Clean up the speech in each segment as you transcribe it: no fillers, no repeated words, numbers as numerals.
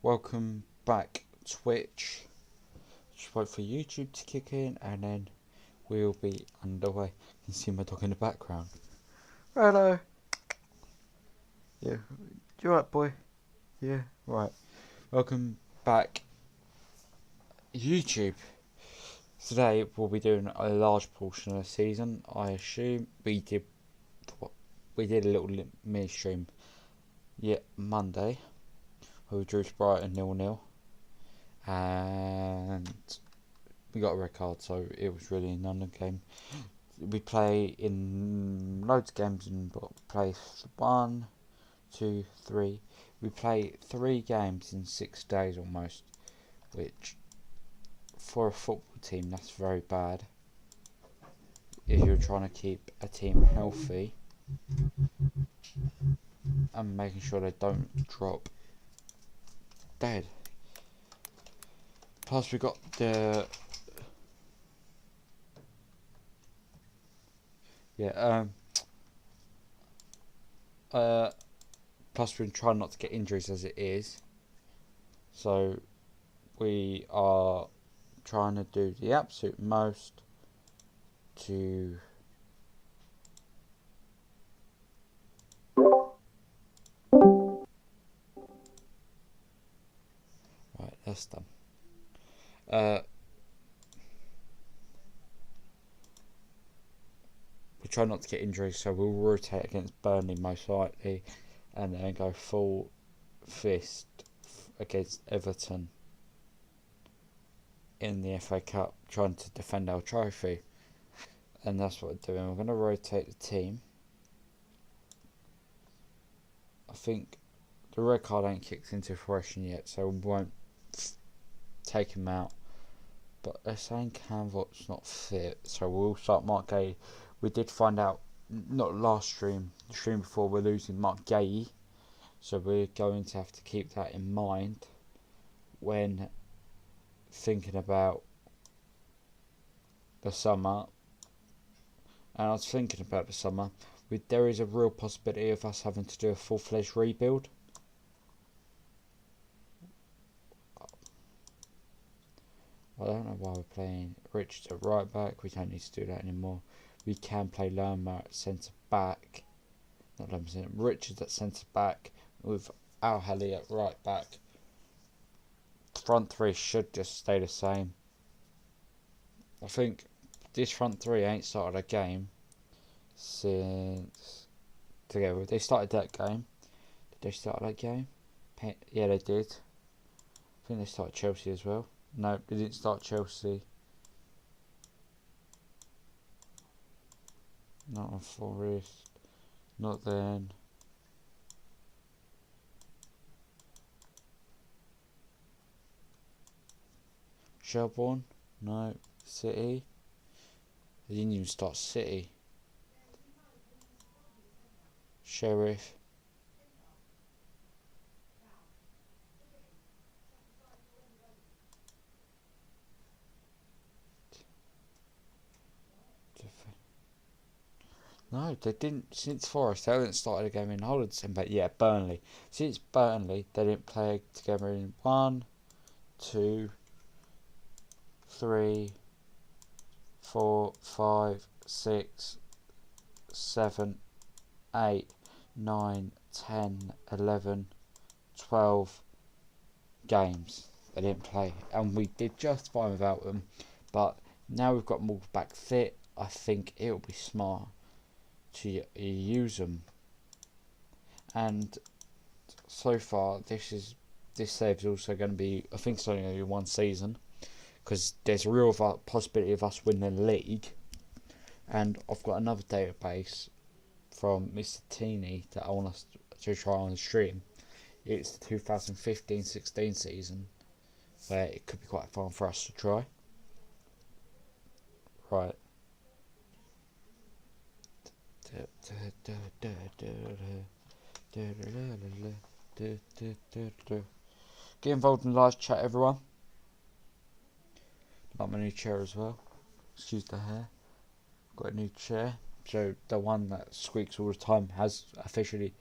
Welcome back, Twitch. Just wait for YouTube to kick in and then we'll be underway. You can see my dog in the background. Hello. Yeah, you right, boy? Yeah, right. Welcome back, YouTube. Today we'll be doing a large portion of the season. I assume we did a little mini stream Monday. We drew Brighton 0-0. And we got a red card, so it was really a non game. We play in loads of games in place 1, 2, 3. We play 3 games in 6 days almost, which for a football team that's very bad. If you're trying to keep a team healthy and making sure they don't drop dead. Plus we got the plus we're trying not to get injuries as it is. So we are trying to do the absolute most to right, that's done. We try not to get injuries, so we'll rotate against Burnley most likely, and then go full fist against Everton in the FA Cup, trying to defend our trophy. And that's what we're doing. We're going to rotate the team. I think the red card ain't kicked into fruition yet, so we won't take him out. But they're saying Canvot's not fit, so we'll start Mark Gay. We did find out, not last stream, the stream before, we're losing Mark Gay, so we're going to have to keep that in mind when thinking about the summer. And I was thinking about the summer, there is a real possibility of us having to do a full-fledged rebuild. I don't know why we're playing Richards at right back. We don't need to do that anymore. We can play Lerma at centre back. Not Lerma, Richards at centre back with Al Hali at right back. Front three should just stay the same. I think this front three ain't started a game since together. They started that game. Did they start that game? Yeah, they did. I think they started Chelsea as well. No, they didn't start Chelsea. Not on Forest. Not then. Shelbourne? No. City? They didn't even start City. Sheriff? No, they didn't. Since Forest, they haven't started a game in Holland. But yeah, Burnley. Since Burnley, they didn't play together in 1, 2, 3, 4, 5, 6, 7, 8, 9, 10, 11, 12 games. They didn't play, and we did just fine without them. But now we've got them all back fit, I think it'll be smart to use them. And so far, this save's also going to be, I think it's only going to be 1 season, because there's a real possibility of us winning the league. And I've got another database from Mr. Teeny that I want us to try on the stream. It's the 2015-16 season, where it could be quite fun for us to try. Right. Get involved in the live chat, everyone. Like my new chair as well. Excuse the hair. Got a new chair. So the one that squeaks all the time has officially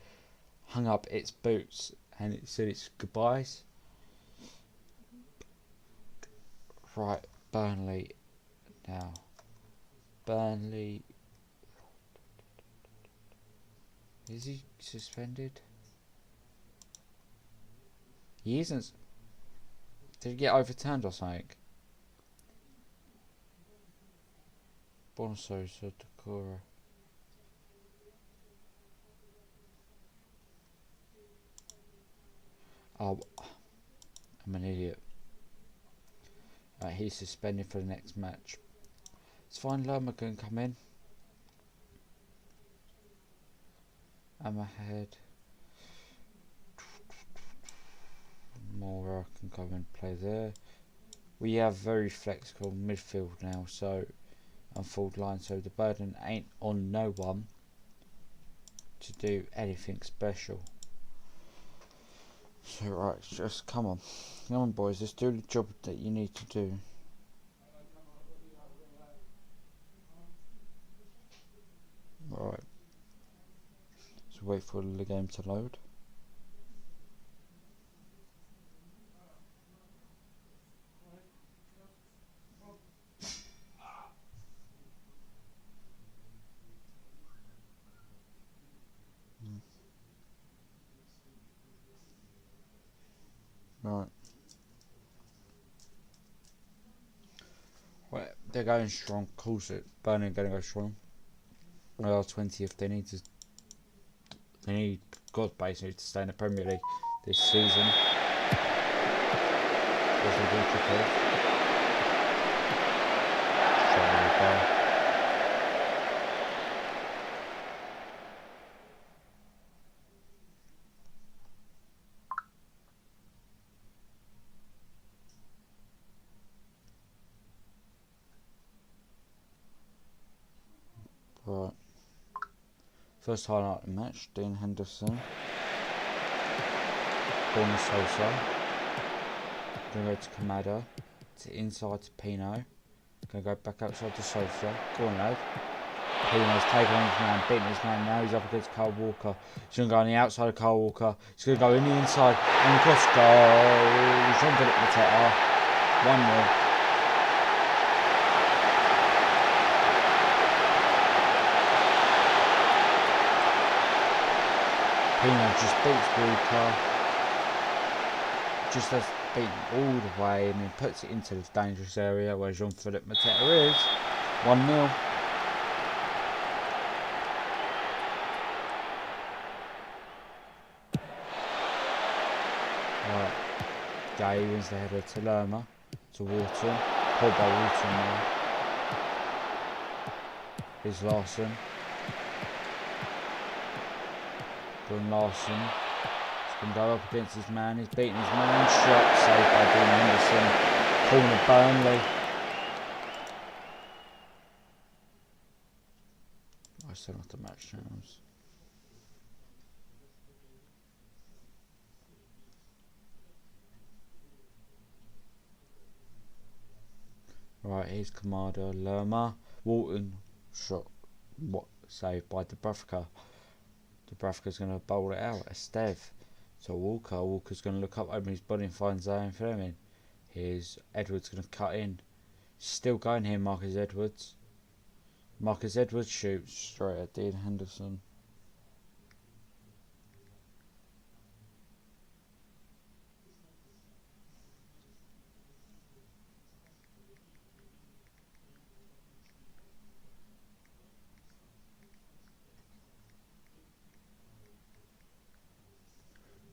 hung up its boots and it said its goodbyes. Right, Burnley now. Burnley. Is he suspended? He isn't. Did he get overturned or something? Bonso Sotokura. Oh, I'm an idiot. Right, he's suspended for the next match. It's fine, Lerma can come in. I'm ahead. Mora can come and play there. We have very flexible midfield now, so and forward line, so the burden ain't on no one to do anything special. So right, just come on boys, let's do the job that you need to do. Right, so wait for the game to load. Right. Well, they're going strong. Of course, Burnley are going to go strong. They are 20th. They need God basically to stay in the Premier League this season. There's the goalkeeper. Right. First highlight of the match, Dean Henderson. Corner Sosa. Gonna go to Kamada. To inside to Pino. Gonna go back outside to Sosa. Go on, lad. Pino's taken on his man, beating his man. Now he's up against Kyle Walker. He's gonna go on the outside of Kyle Walker. He's gonna go in the inside and cross goal. Jean-Philippe Mateta. 1-0. Pino just beats Walker, just has beaten all the way and then puts it into the dangerous area where Jean-Philippe Mateta is. 1-0. Right, Gay wins the header to Lerma, to Wharton, pulled by Wharton now. Here's Larson. Gordon Larson. He's going to go up against his man. He's beating his man. Shot saved by Dean Henderson. Corner Burnley. I still have to match channels. Right, here's Kamada. Lerma. Wharton. Shot. What? Saved by Dubravka. Dubravka's going to bowl it out. Estev to Walker. Walker's going to look up, open his body and find Zion Fleming. Here's Edwards going to cut in. Still going here, Marcus Edwards. Marcus Edwards shoots straight at Dean Henderson.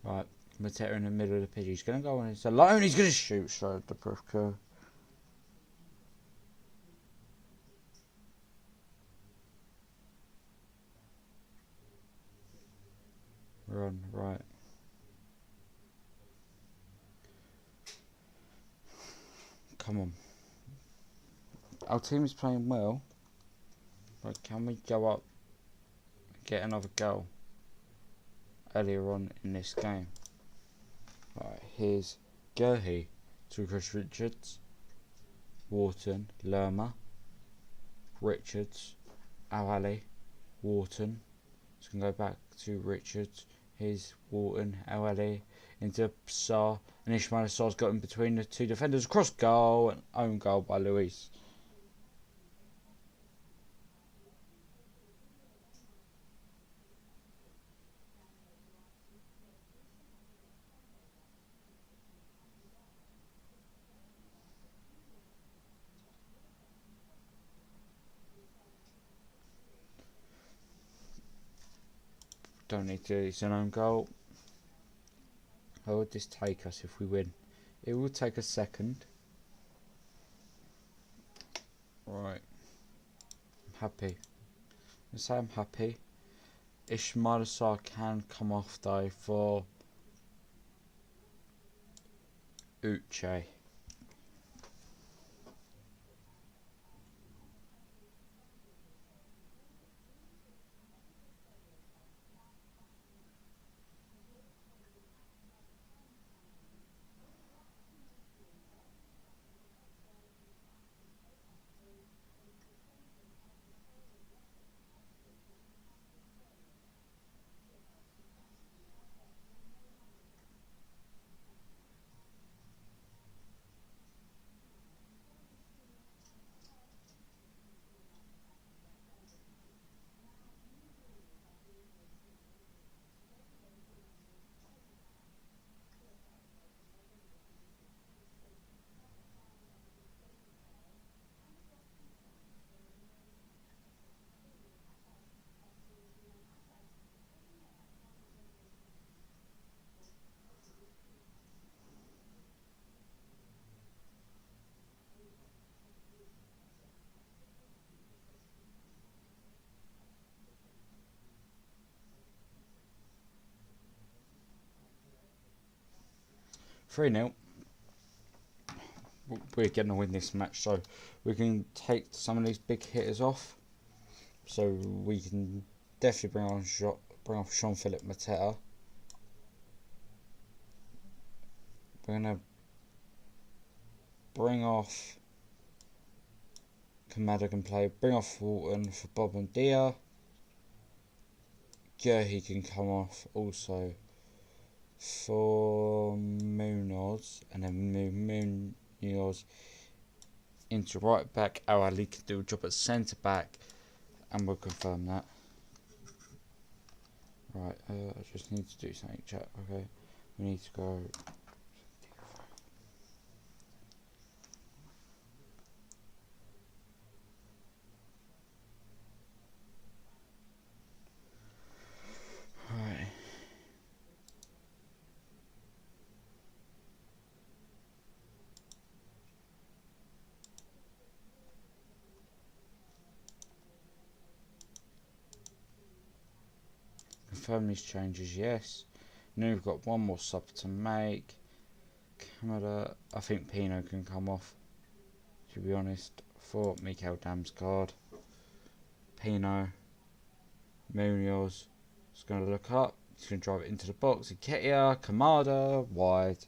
Right, Mateta in the middle of the pitch. He's going to go on. It's alone. He's going to shoot straight at Dubravka. Run, right. Come on. Our team is playing well. But can we go up and get another goal earlier on in this game? Right, here's Gerhi to Chris Richards, Wharton, Lerma, Richards, Al Ali, Wharton. It's going to go back to Richards. Here's Wharton, Awali into Sarr, and Ismail Sarr's got in between the two defenders. Cross goal and own goal by Luis. Don't need to. It's an own goal. How would this take us if we win? It will take a second. Right. I'm happy. I say I'm happy. Ismail Sarr can come off though for Uche. 3-0. We're going to win this match, so we can take some of these big hitters off. So we can definitely bring off Jean-Philippe Mateta. We're going to bring off Kamada can play. Bring off Wharton for Bob and Dia. He can come off also for Munoz, and then move Munoz into right back. Ali can do a job at centre back, and we'll confirm that. Right, I just need to do something, chat. Okay, we need to go. Right. Confirm these changes, yes. Now we've got one more sub to make. Kamada, I think Pino can come off, to be honest, for Mikel Damsgaard. Pino, Munoz is going to look up. He's going to drive it into the box. Nketiah, Kamada, wide.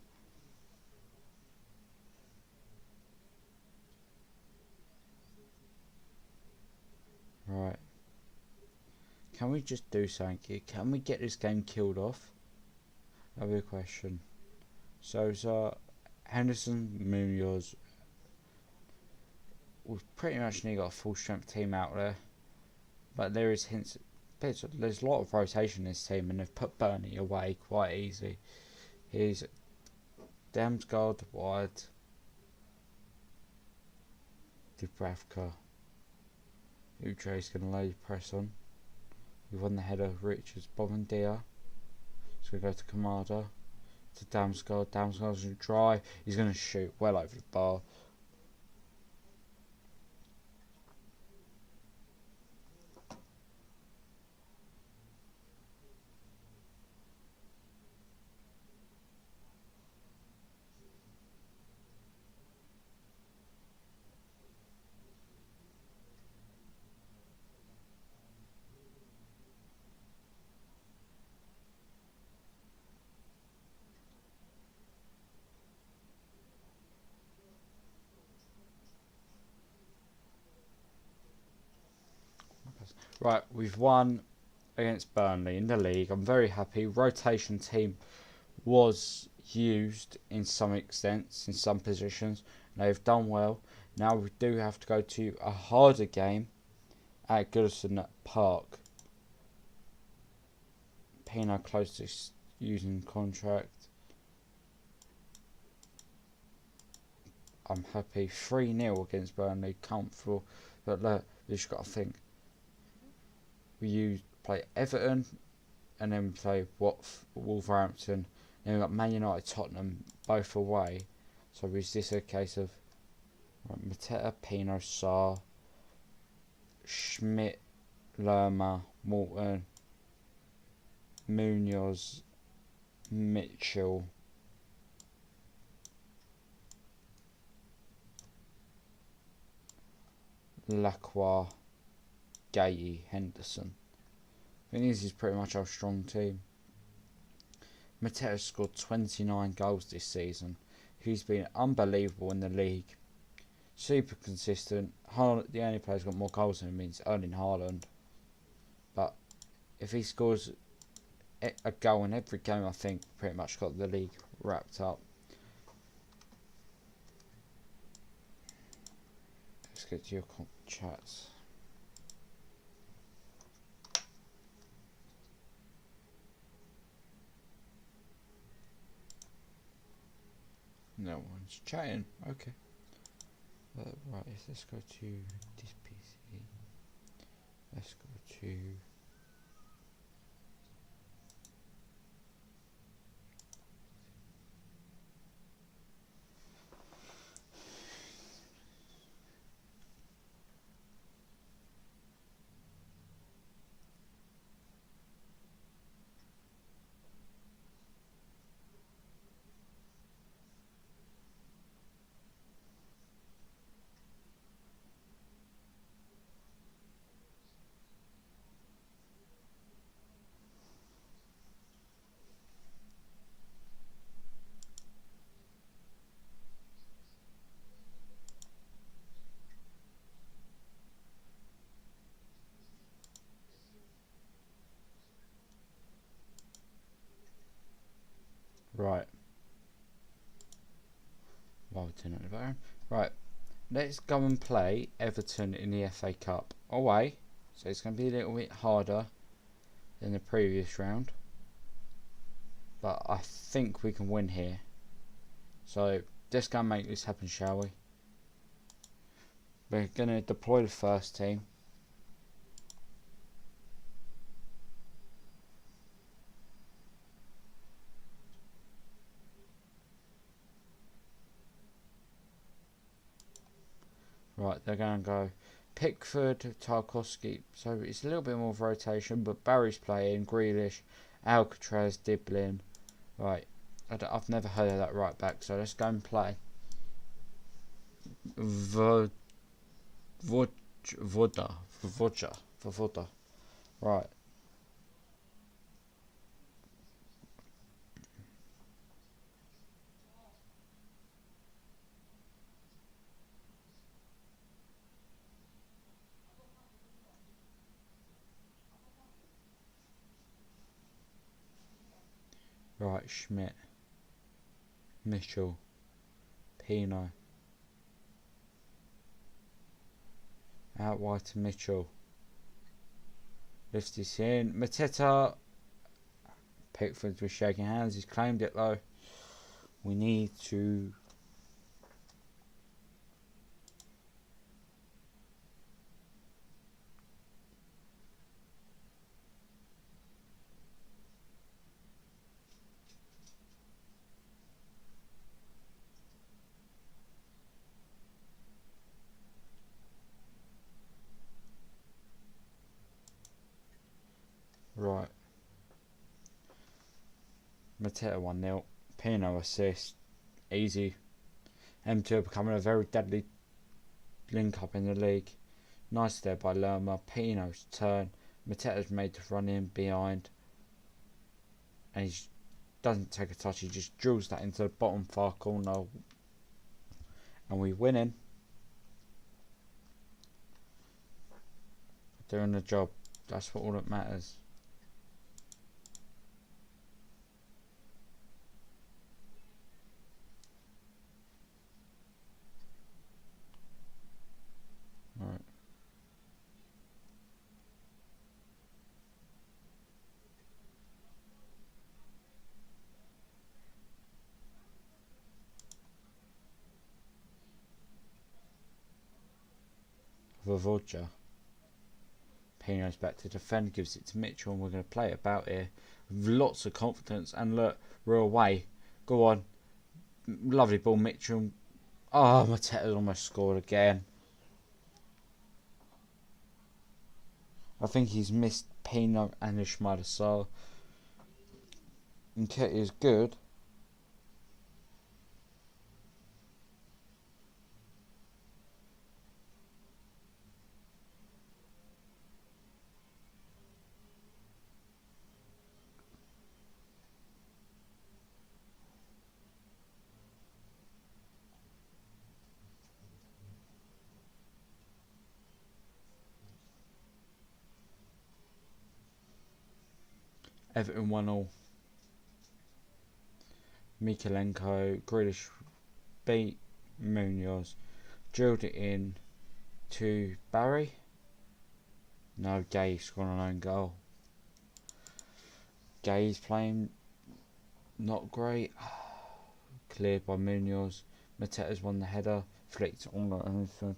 Right. Can we just do something here? Can we get this game killed off? That'll be a question. So, Henderson, Munoz. We've pretty much got a full strength team out there. But there is hints. There's a lot of rotation in this team, and they've put Burnley away quite easy. Here's Damsgaard wide. Dubravka. Uche's going to lay press on. We've won the header. Richards, Bobadilla. He's going to go to Kamada. To Damsgaard. Damsgaard's going to try. He's going to shoot well over the bar. Right, we've won against Burnley in the league. I'm very happy. Rotation team was used in some extent, in some positions. They've done well. Now we do have to go to a harder game at Goodison Park. Pino close to using contract. I'm happy. 3-0 against Burnley, comfortable. But look, you just got to think. We play Everton, and then we play Wolverhampton. Then we've got Man United, Tottenham, both away. So is this a case of Mateta, Pino, Sarr, Schmidt, Lerma, Morton, Munoz, Mitchell, Lacroix, Gay, Henderson. I think this is pretty much our strong team. Mateta scored 29 goals this season. He's been unbelievable in the league. Super consistent. Haaland, the only player who's got more goals than him is Erling Haaland. But if he scores a goal in every game, I think pretty much got the league wrapped up. Let's get to your chats. No one's chatting. Okay. Right, let's go to this PC. Let's go to right. Well, turn it over. Right. Let's go and play Everton in the FA Cup away. So it's going to be a little bit harder than the previous round. But I think we can win here. So let's go and make this happen, shall we? We're going to deploy the first team. Right, they're going to go Pickford, Tarkowski. So it's a little bit more of rotation, but Barry's playing, Grealish, Alcatraz, Diblin. Right, I've never heard of that right back, so let's go and play. Voda. Right. Right, Schmidt, Mitchell, Pino. Out wide to Mitchell. Lifts this in. Mateta. Pickford was shaking hands. He's claimed it though. We need to. Right. Mateta 1-0. Pino assist. Easy. M2 are becoming a very deadly link up in the league. Nice there by Lerma. Pino's turn. Mateta's made to run in behind. And he doesn't take a touch. He just drills that into the bottom far corner. And we're winning. Doing the job. That's what all that matters. Vavoja. Pino's back to defend, gives it to Mitchell, and we're going to play it about here with lots of confidence. And look, we're away. Go on. Lovely ball, Mitchell. Oh, Mateta's almost scored again. I think he's missed Pino and Ismail Assar. Nketiah is good. Everton 1-0. Mykolenko, Grealish beat Munoz, drilled it in to Barry. No, Gay scored an own goal. Gay's playing not great. Cleared by Munoz. Mateta's won the header. Flicked on the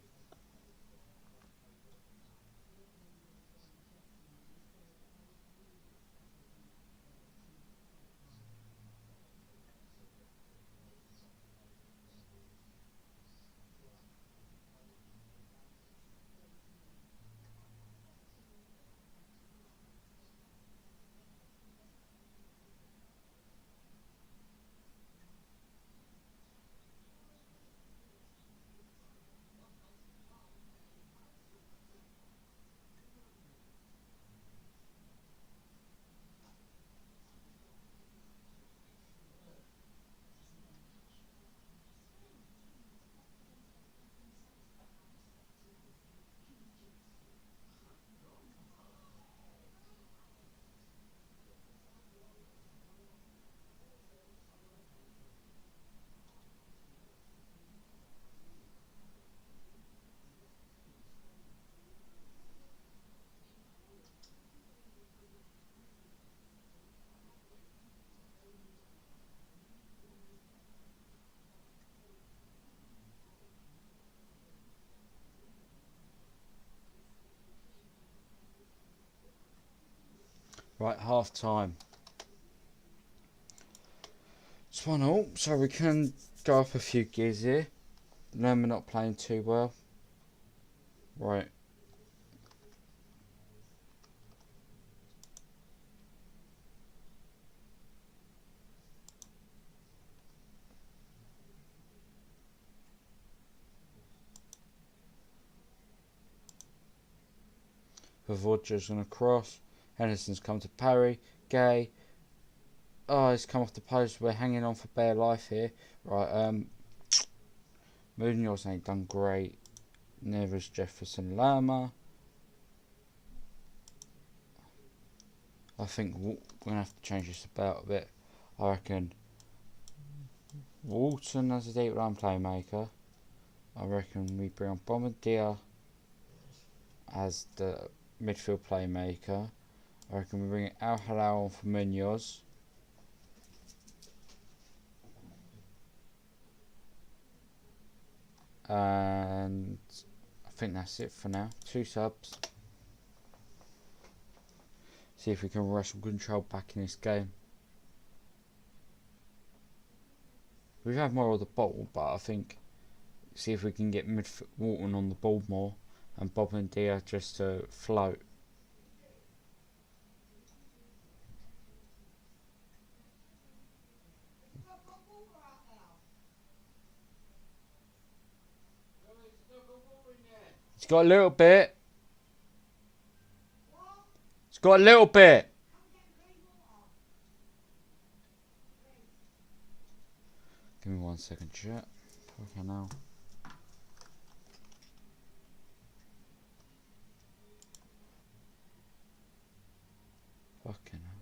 right, half time. It's 1-0, so we can go up a few gears here. No, we're not playing too well. Right. Vavoja's going to cross. Henderson's come to parry. Gay. Oh, he's come off the post. We're hanging on for bare life here. Right, Munoz ain't done great. Neither is Jefferson Lerma. I think we're going to have to change this about a bit. I reckon Walton as a deep line playmaker. I reckon we bring on Bombardier as the midfield playmaker. I reckon we bring Al Hilal on for Munoz. And I think that's it for now. 2 subs. See if we can wrestle control back in this game. We've had more of the ball, but I think see if we can get Walton on the ball more and Bombardier just to float. It's got a little bit. It's got a little bit. Give me 1 second, chat. Okay, now. Fucking hell.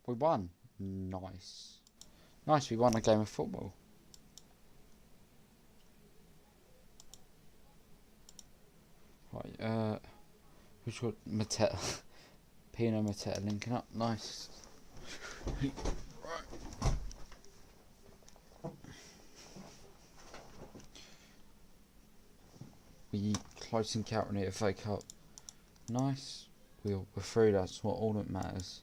We won. Nice. Nice, we won a game of football. Right, who's got Mateta? Pino Mateta linking up. Nice. Right. We close encounter in the FA Cup. Nice. We're through, that's what all that matters.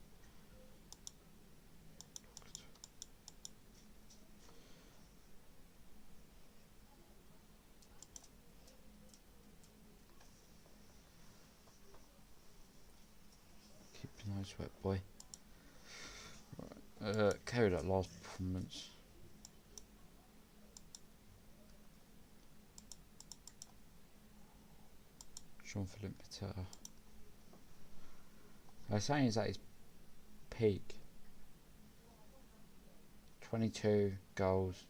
Keep your nose wet, boy. Right. Carry that last performance. Jean-Philippe Mateta. They're saying he's at his peak. 22 goals.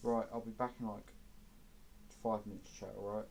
Right, I'll be back in like 5 minutes, chat, alright?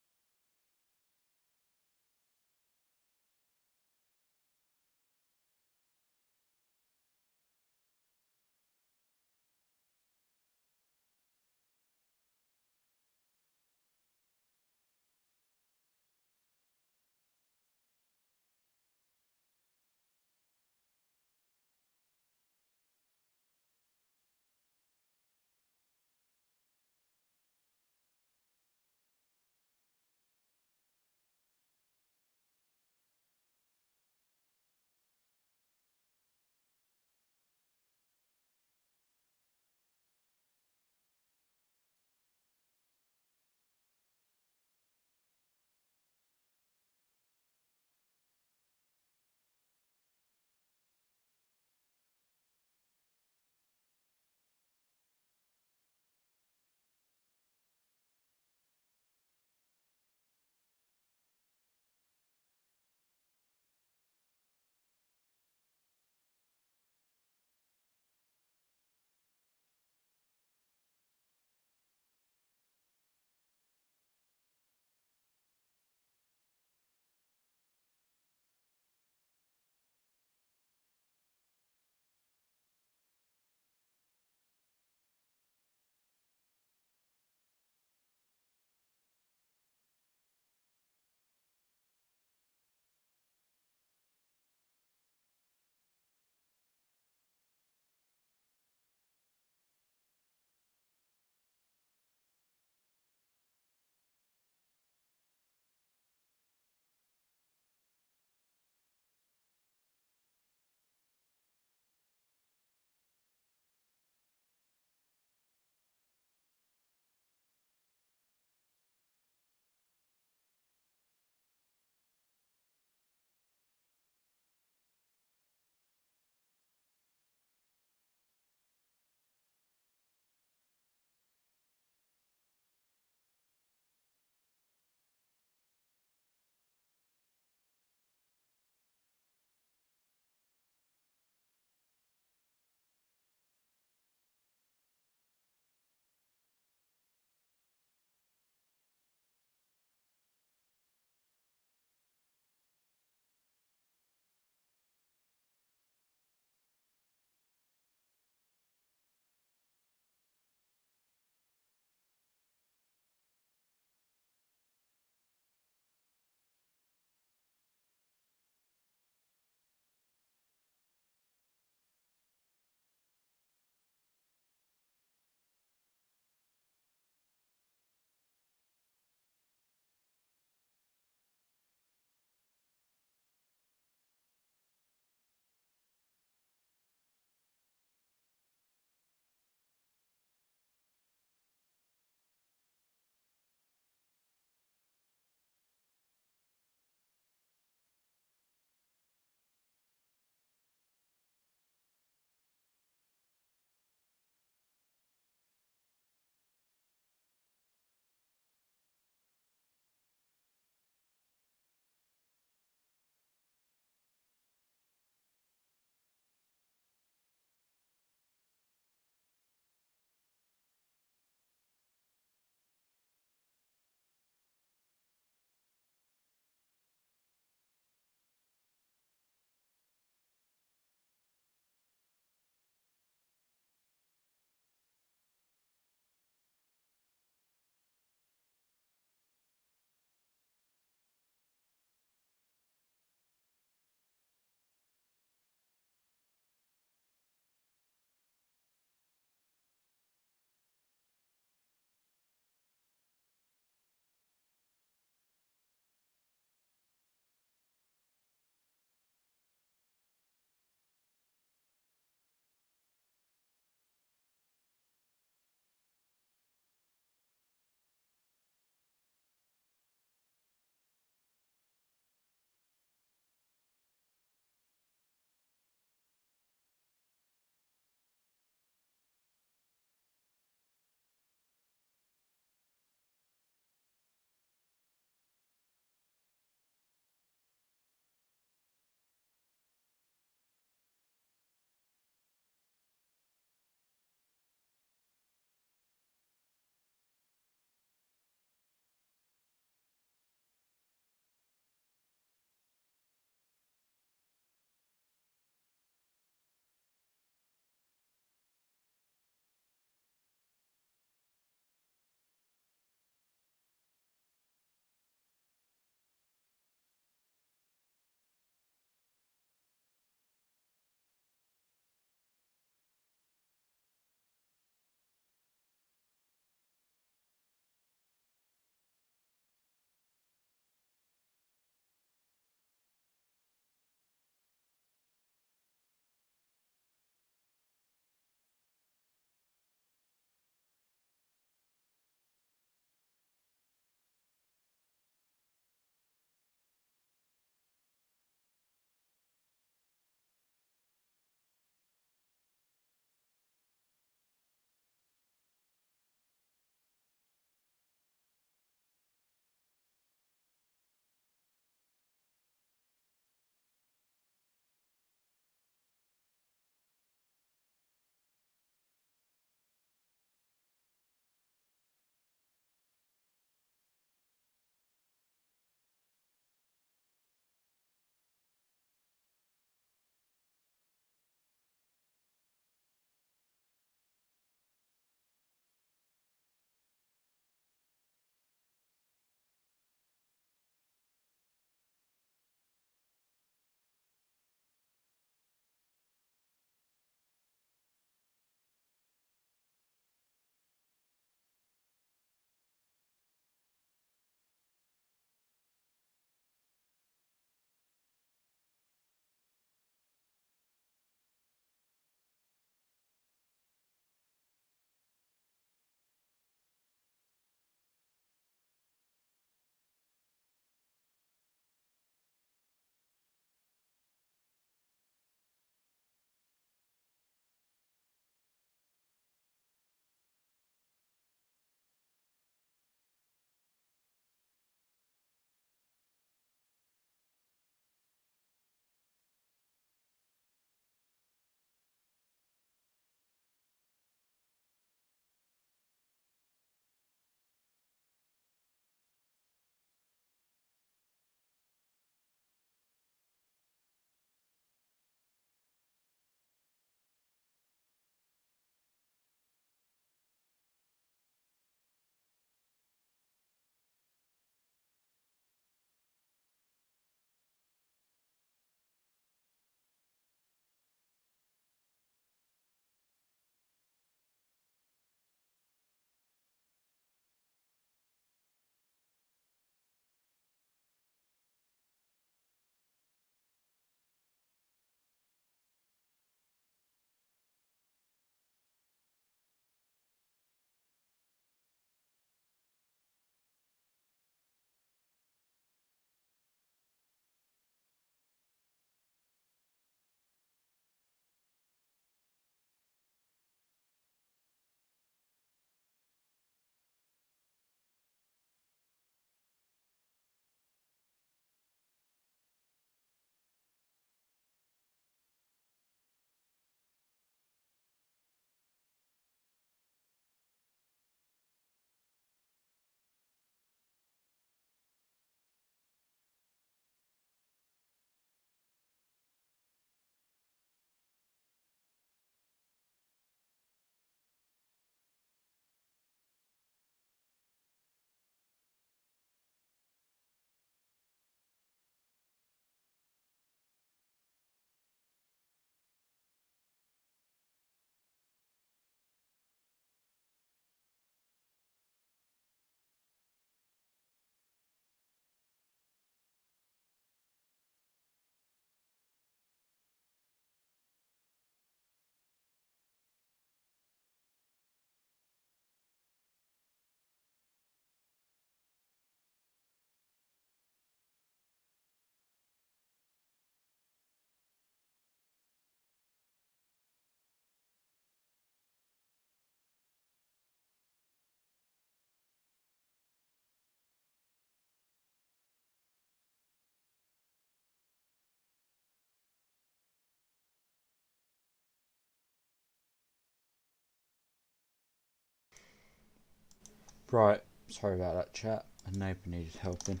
Right, sorry about that, chat. A neighbour needed helping.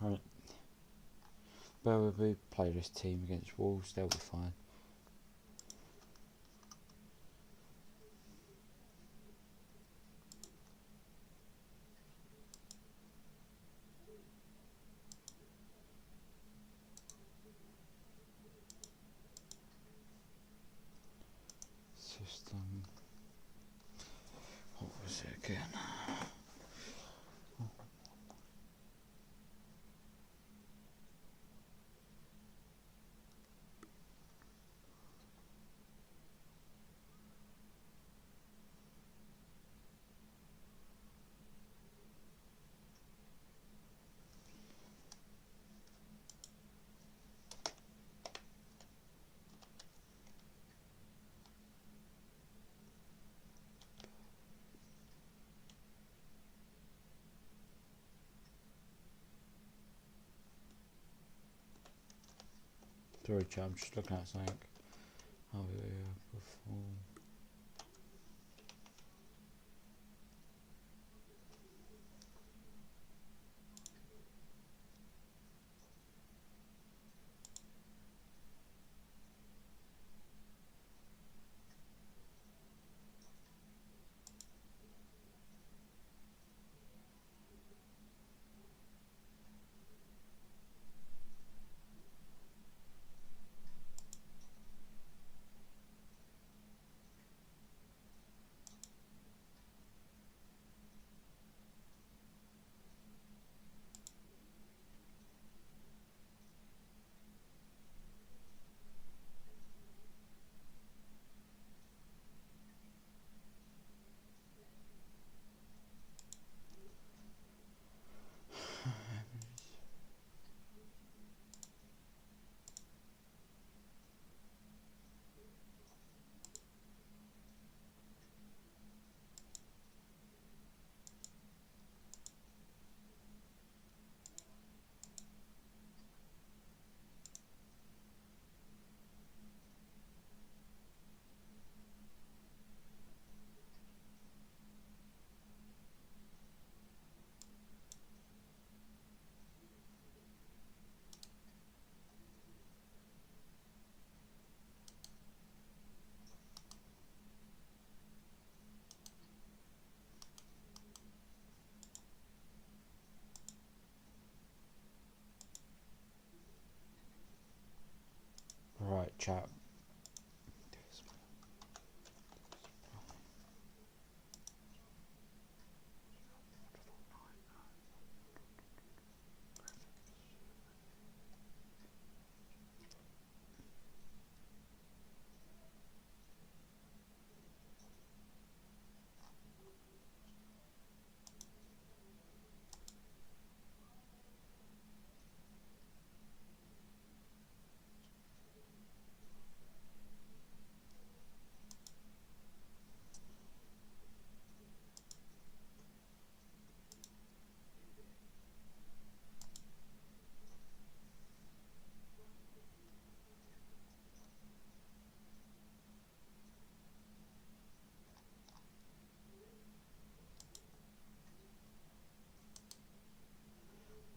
Right. But we play this team against Wolves, they'll be fine. System. What was it again? Sorry, chat, I'm just looking at something. Oh, yeah, perform. Right, chat.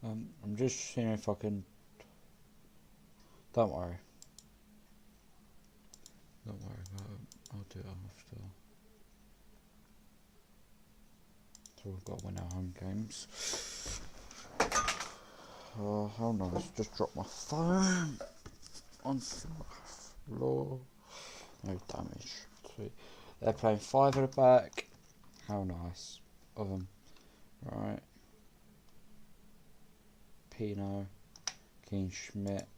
I'm just seeing if I can. Don't worry. Don't worry about it. I'll do it after. So we've got to win our home games. Oh, how nice. Just dropped my phone on the floor. No damage. Sweet. They're playing 5 at the back. How nice of them. Right. Pino. Keane Schmidt.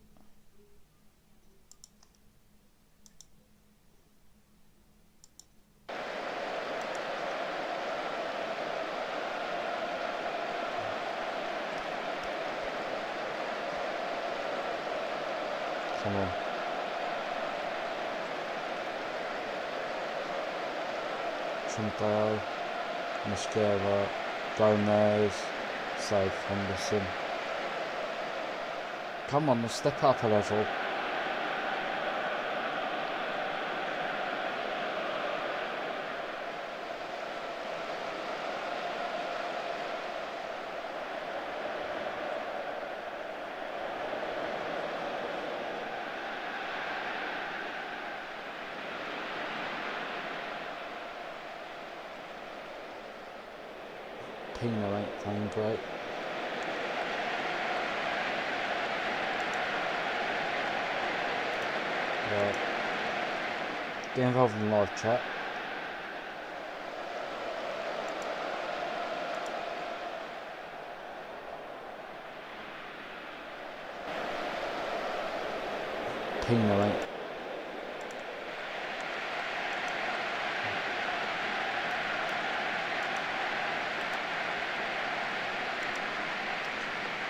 Come on. Trumpel, Mosquera, Gomez, save Henderson. Come on, let's step up a level. Pino ain't playing great. Right. Get involved in the live chat. Pino ain't.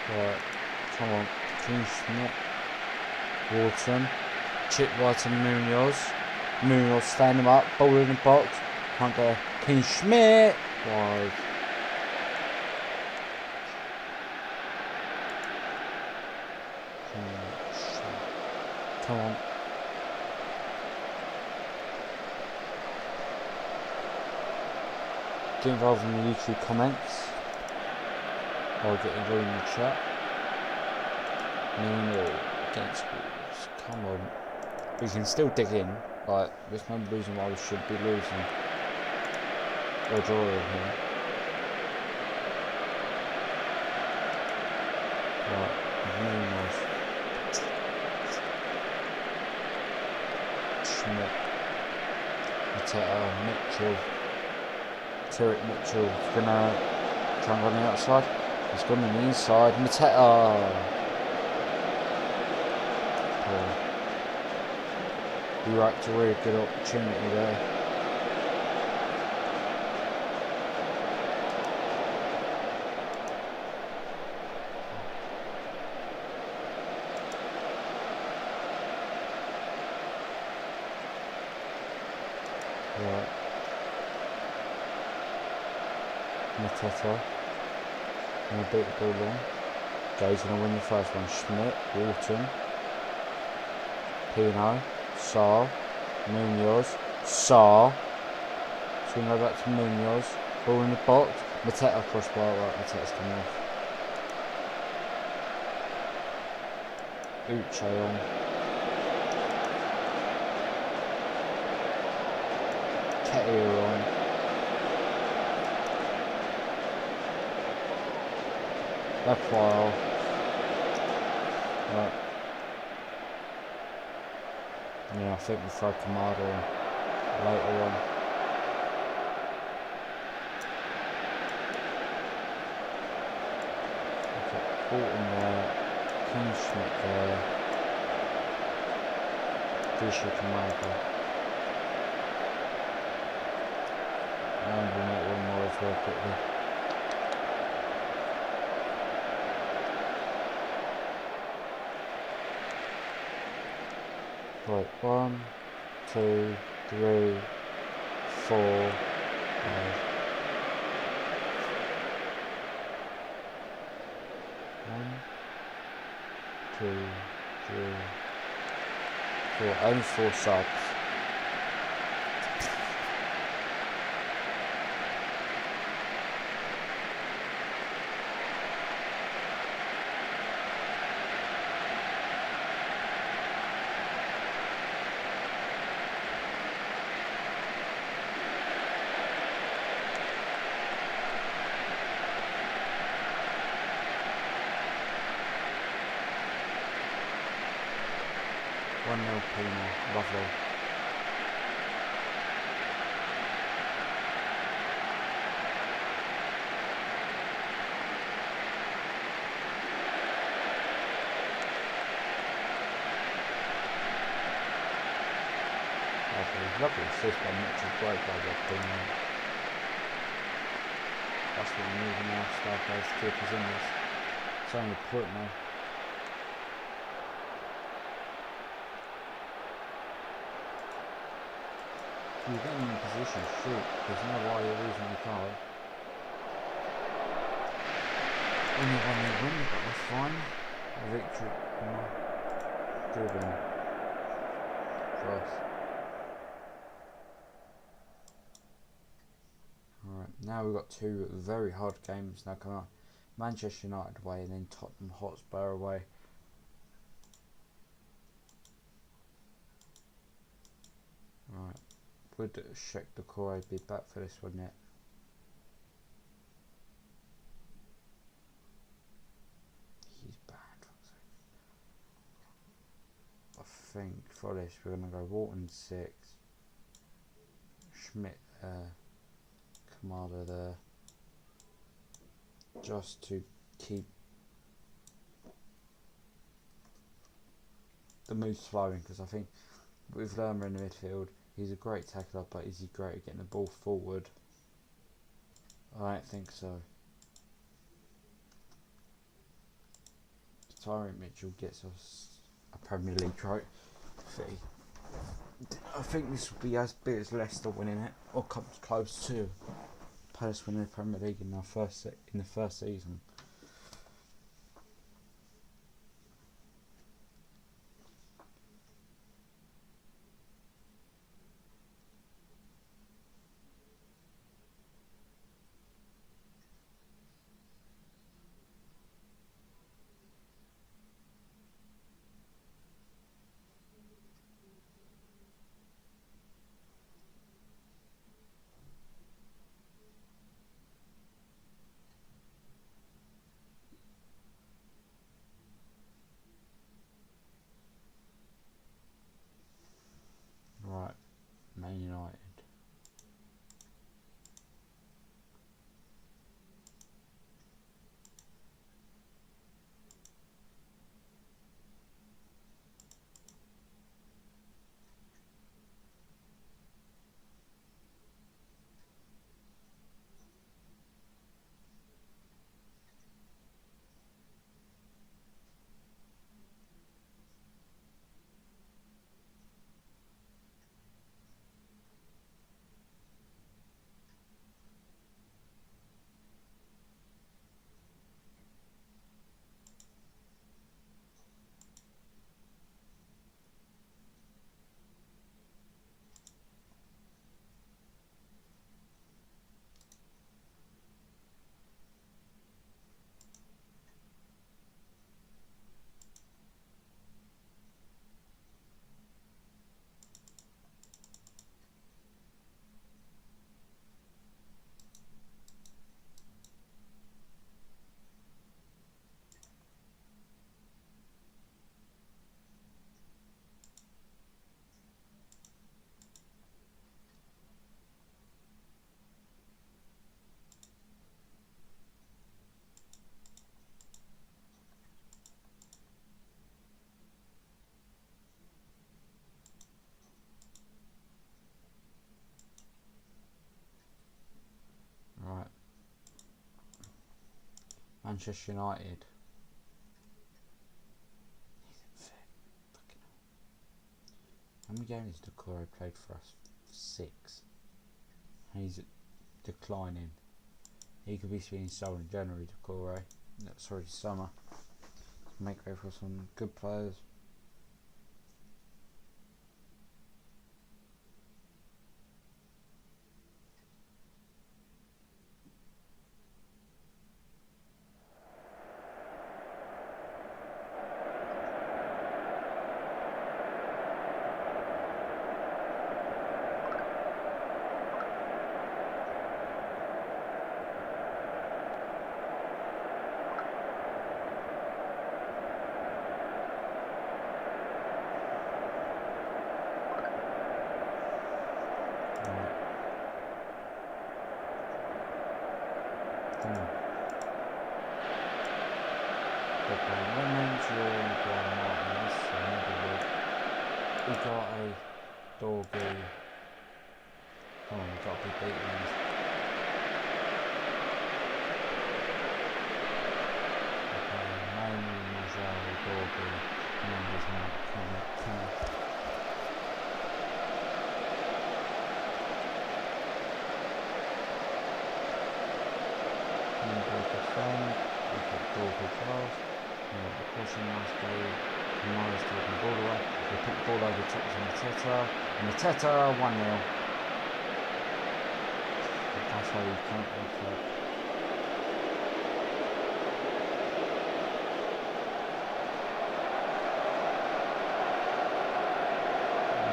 Right, come on, King Schmidt, Wharton, chip right to Munoz, Munoz stand him up, ball in the box, can't go, King Schmidt, wide. Come on. Get involved in the YouTube comments. I'll get involved in the chat. No against Wolves. Come on. We can still dig in. Like, there's no reason why we should be losing. Or drawing here. Right, very nice. Schmidt. Mateta, Mitchell. Tyrick Mitchell is gonna try and go on the outside. He's gone on the inside. Mateta. You racked a really good opportunity there. Right. Mateta. Gonna beat the ball long. Gay's gonna win the first one. Schmidt, Wharton, Pino, Sarr, Munoz, Sarr. So we go back to Munoz. Ball in the box. Mateta crossbar. Right, Mateta's coming off. Uche on. Ketia on. Left file. Right. Yeah, I think we throw Kamada in later on. Okay, Bolton there. King Schmidt there. Disha Kamada. And we'll make one more as well quickly. Right, 1, 2, 3, 4, 5. 1, 2, 3, 4. Only 4 subs. Pino, lovely. Lovely assist by Mitchell, great by Pino. That's what we need now, star players to keep us in this. It's only a point now. You're getting in position, shoot. There's no why you're losing the card. Only one they win, but that's fine. A victory, good win for us. Alright, now we've got 2 very hard games now coming up. Manchester United away and then Tottenham Hotspur away. Right. Would Sheikh Doucouré be back for this one yet? think for this we're going to go Walton 6, Schmidt there, Kamada there, just to keep the moves flowing, because I think with Lerma in the midfield, he's a great tackler, but is he great at getting the ball forward? I don't think so. Tyrone Mitchell gets us a Premier League trophy. I think this will be as big as Leicester winning it, or comes close to Palace winning the Premier League in the first season. Right, Man United. Right, Manchester United. How many games has Doucouré played for us? 6. And he's declining. He could be being sold in January, Doucouré. No, sorry, summer. Make way for some good players. We got a Dorgu. Come on, we've got to be beating these. Okay, Manu, Mazzaro, Dorgu, Mendes, Mount, Kenneth. Defend, we got Dorgu fast, we got the pushing nice day. Kamara's taking the ball away. We put the ball over the top to Mateta. And Mateta 1-0. That's how you can't go.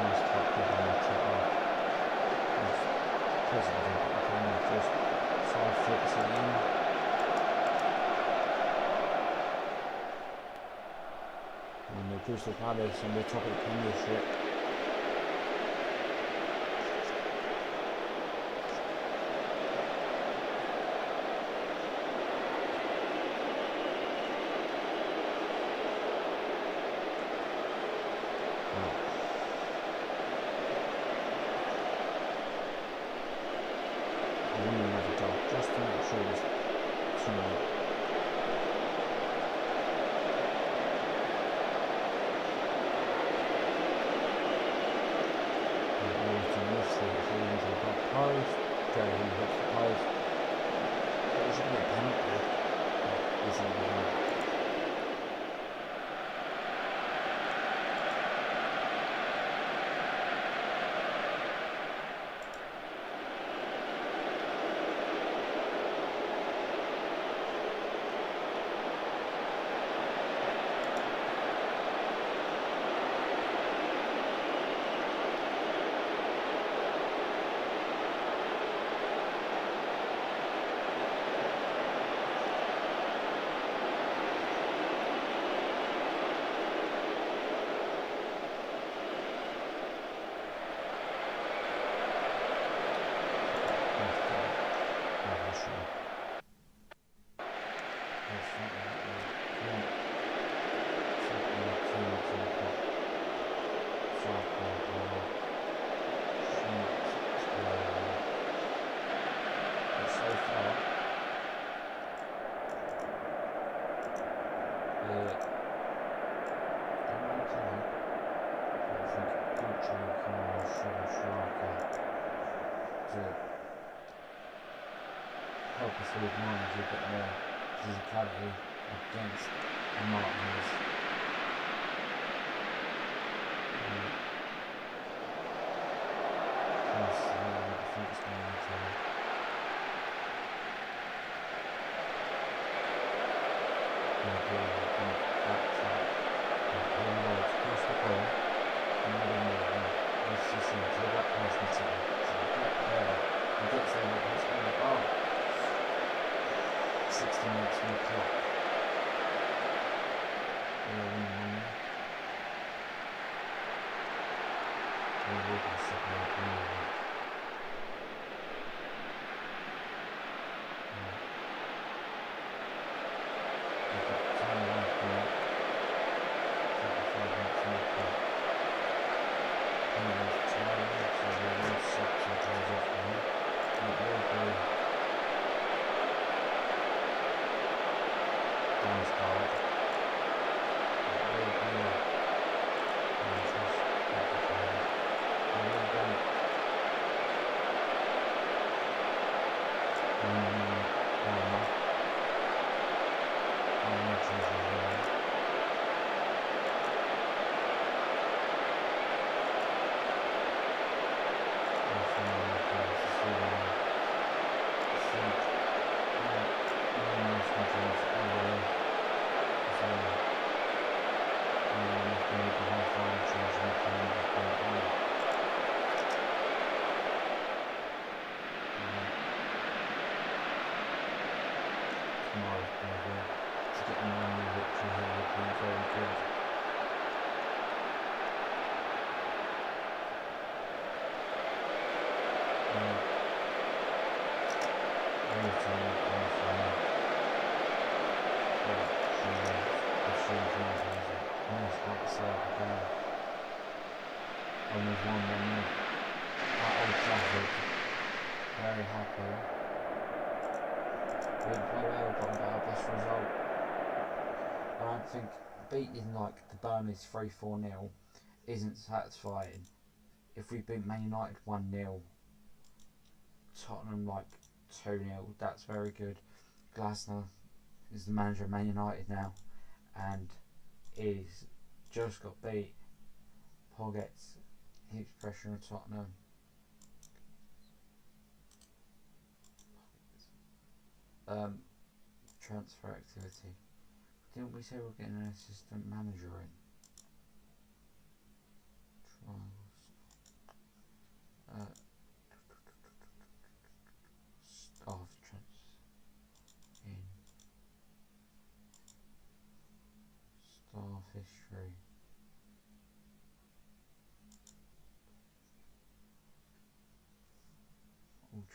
Nice top good on Mateta. Just 5 flicks it in. And the Crystal Palace on the top of the Premiership. I want another goal just to make sure it's 2-0. Post, Gary hits the post. It should be a penalty, but isn't it? Help us with minds a bit more physicality against the Martins. Defense going into across the ball and then let's just see to the back person to the back there and gets there with his own 60 minutes on the clock. Almost 1-1 at Old Trafford. Very happy. We didn't play well, but we got our best result. I don't think beating like the Burnleys 3-4-0 isn't satisfying. If we beat Man United 1-0, Tottenham like 2-0, that's very good. Glasner is the manager of Man United now and is just got beat. Poggets heaps pressure on Tottenham. Transfer activity. Didn't we say we're getting an assistant manager in? Trials. Staff transfer in. Staff history.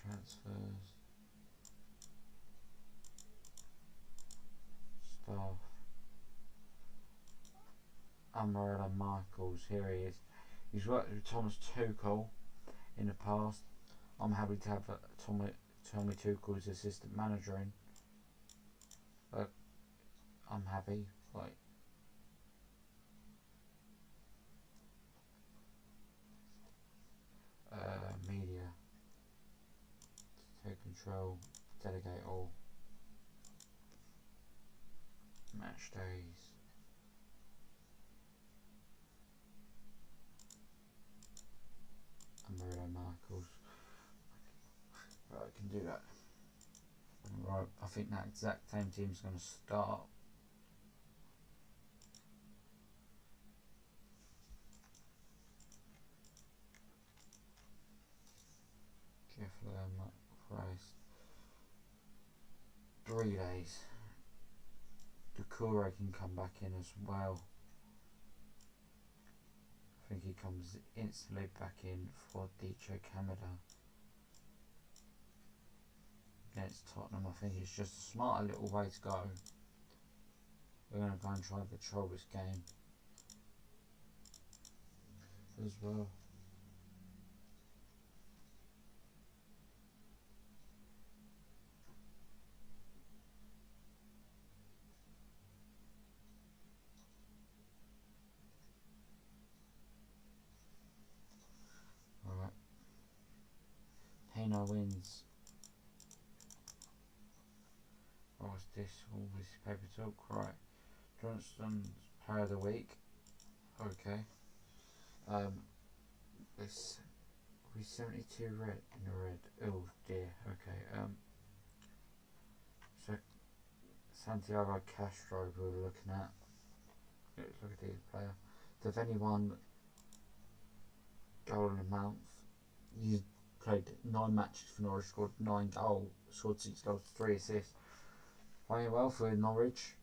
transfers, staff, Umbrella Michaels, here he is. He's worked with Thomas Tuchel in the past. I'm happy to have Tommy Tuchel as assistant manager in. I'm happy. Like, media, take control, delegate all, match days, and Mario Michaels. Right, I can do that. Right, I think that exact same team's going to start. Jeff Lerma, Christ. 3 days. Doucouré can come back in as well. I think he comes instantly back in for DJ Kamada against Tottenham. I think it's just a smarter little way to go. We're going to go and try to control this game as well. Alright. Pino wins. What's this? All this paper talk. Right. Johnston's player of the week. Okay. It's 72 red in the red. Oh dear. Okay. So Santiago Castro we were looking at. Let's look at these player. If anyone goal in a month, you played 9 matches for Norwich, scored 9 goals, scored 6 goals, 3 assists. Playing well for Norwich.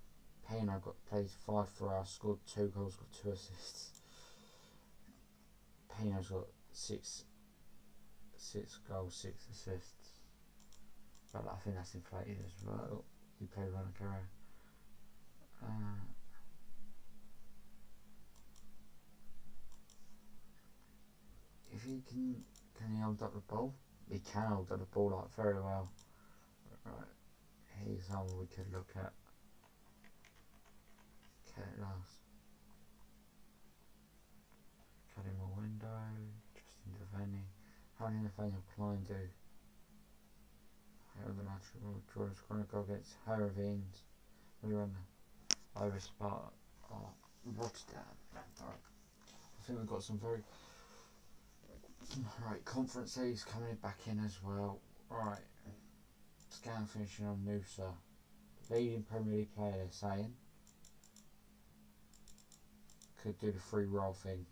Payne played 5 for us, scored 2 goals, got 2 assists. Payne's got 6 goals, 6 assists. But I think that's inflated as well. He played well in a career. If he can he hold up the ball? He can hold up the ball like very well. Right, here's someone we could look at. Okay, last. Kadimo Window, Justin Devaney. How did Nathaniel Klein do? How the match Jordan's going to go against Harravines. We run over Sparta. Rotterdam. Alright. I think we've got some very right conferences coming back in as well. Right. Scan finishing on Noosa. Leading Premier League player, they're saying. Could do the free roll thing.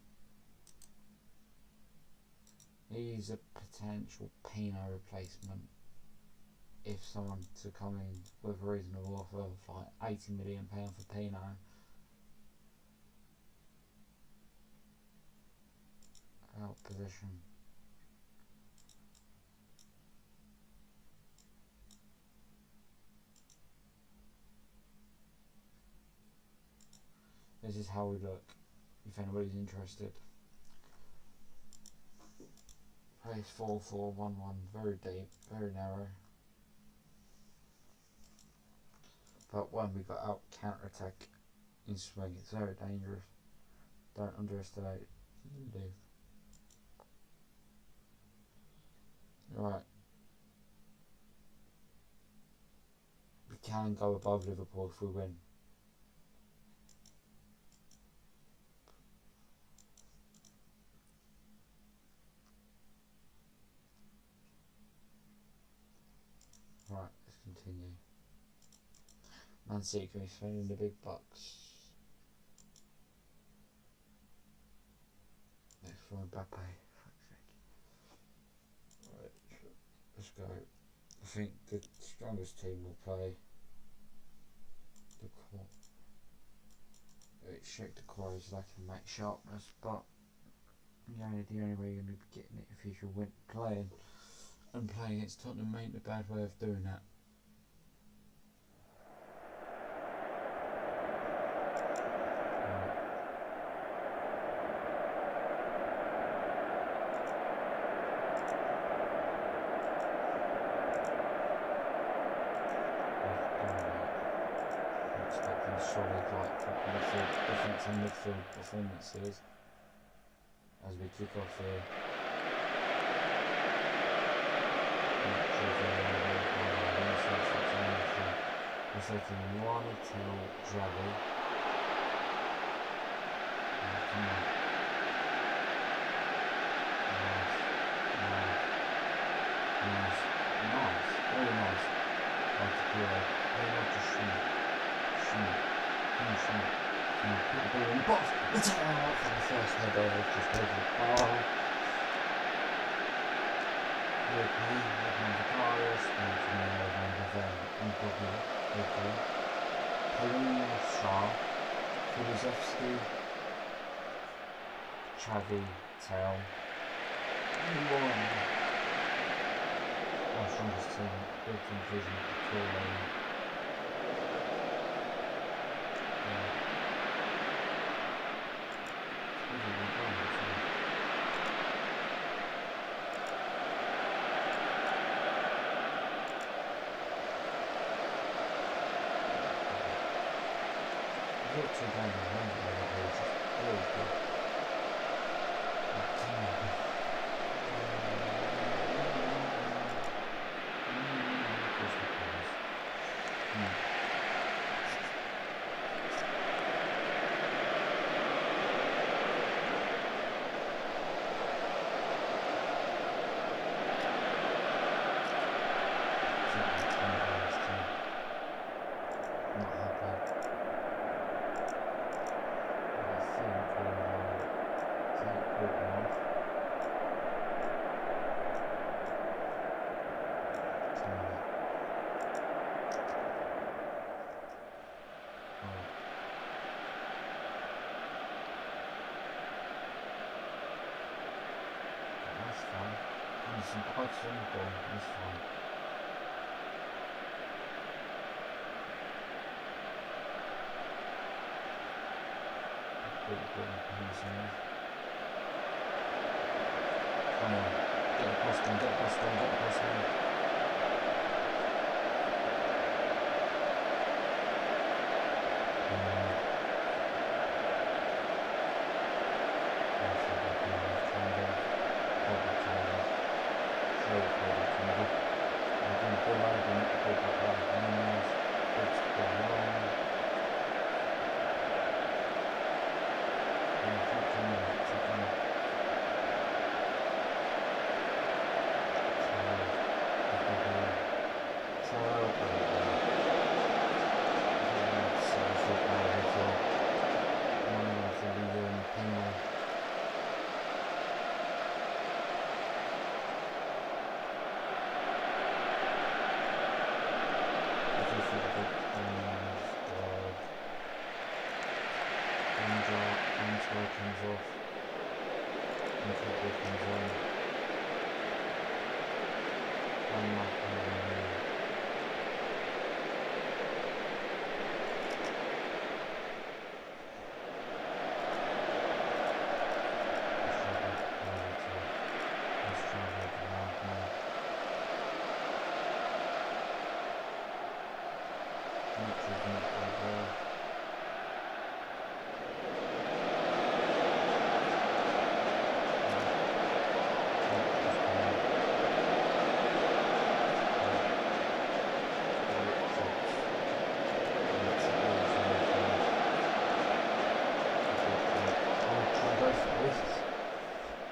He's a potential Pino replacement. If someone to come in with a reasonable offer of like £80 million for Pino. Out position. This is how we look, if anybody's interested. Place 4-4-1-1, very deep, very narrow. But when we got out counter attack in swing, it's very dangerous. Don't underestimate it. Right. We can go above Liverpool if we win. Right, let's continue. Man City can be spending the big bucks. Next for Mbappe. Right, let's go. I think the strongest team will play the core. Check the core so they can make sharpness, but the only way you're going to be getting it if you're playing And playing against Tottenham ain't a bad way of doing that. Solid defence and midfield performances as we kick off here. We're taking Moana till Javi. Come on. Nice. Very nice. Like the hero. Very much a shoot. Put the ball in the box. It's out for the first header. Just over. Okay, Vicaris, and Polina Shah, Kulusevski, Chavi, Tel, and Warren. Our strongest team, big confusion, Victoria. Not too bad in the moment, it's just really good. Some quite simple, this one. Pretty good in. Come on, get the post on.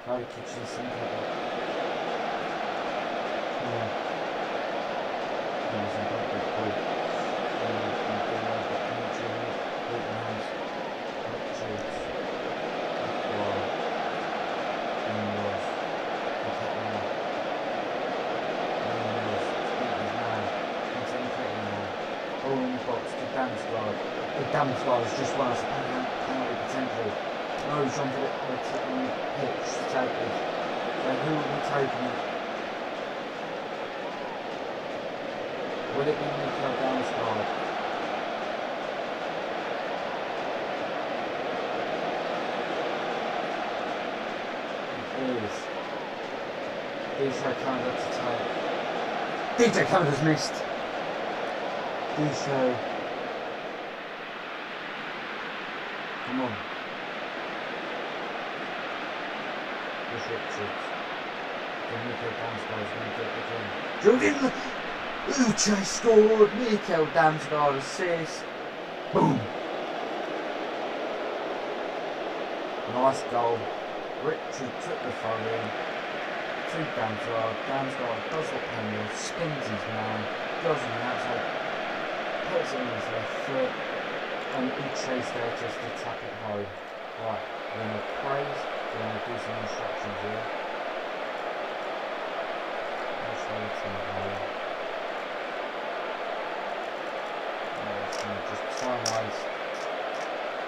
Very kitchen sink. Damsgaard has just won us a penalty potentially. No Jean-Philippe on the pitch, sadly. So who will be taking it? Will it be Mikel Damsgaard? It is. DJ Canada to take. DJ Canada's missed. DJ. Come on. It's Richards. Then Mikel Damsgaard's going to do it again. Jordan Uche scored. Mikel Damsgaard assist. Boom. Nice goal. Richard took the throw in. To Damsgaard. Damsgaard does what Penrith, spins his man, does an outside, puts it in his left foot, and Uche's there just to tap it home. Right, we're going to praise, we're going to do some instructions here. Let's show it to the hole. It's going to just time waste,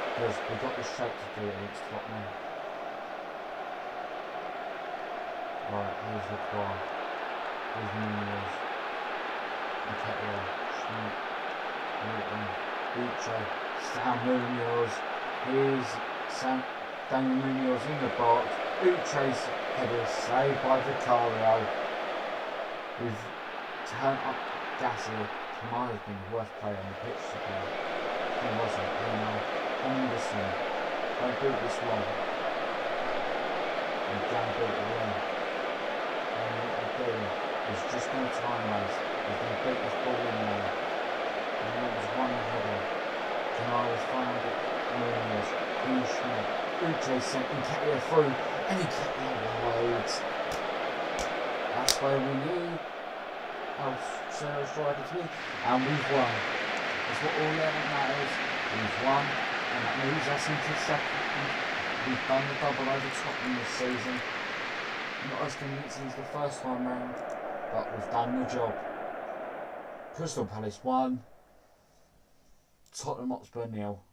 because we've got the shape to do it against Tottenham. Right, here's the car. Here's Munoz. Nketiah. Schmidt. Newton. Uche. Sam Munoz. Here's Daniel Munoz in the box. Uche's header saved by Vicario. We've turned up Gasser. Kamara's been the worst player on the pitch today. He wasn't. Henderson. Don't do this wrong. And Dan built it wrong. He's just going to time waste. He's going to beat this ball in there. And then it was one header. Kamara's found it. Munoz. Schmidt. Uche sent Nketiah through. And Nketiah loads. That's where we need our Sarah striker to be. And we've won. That's what all that matters. We've won. And that moves us into second. We've done the double over Tottenham this season. Not as convincing as the first time round, but we've done the job. Crystal Palace 1, Tottenham Hotspur 0.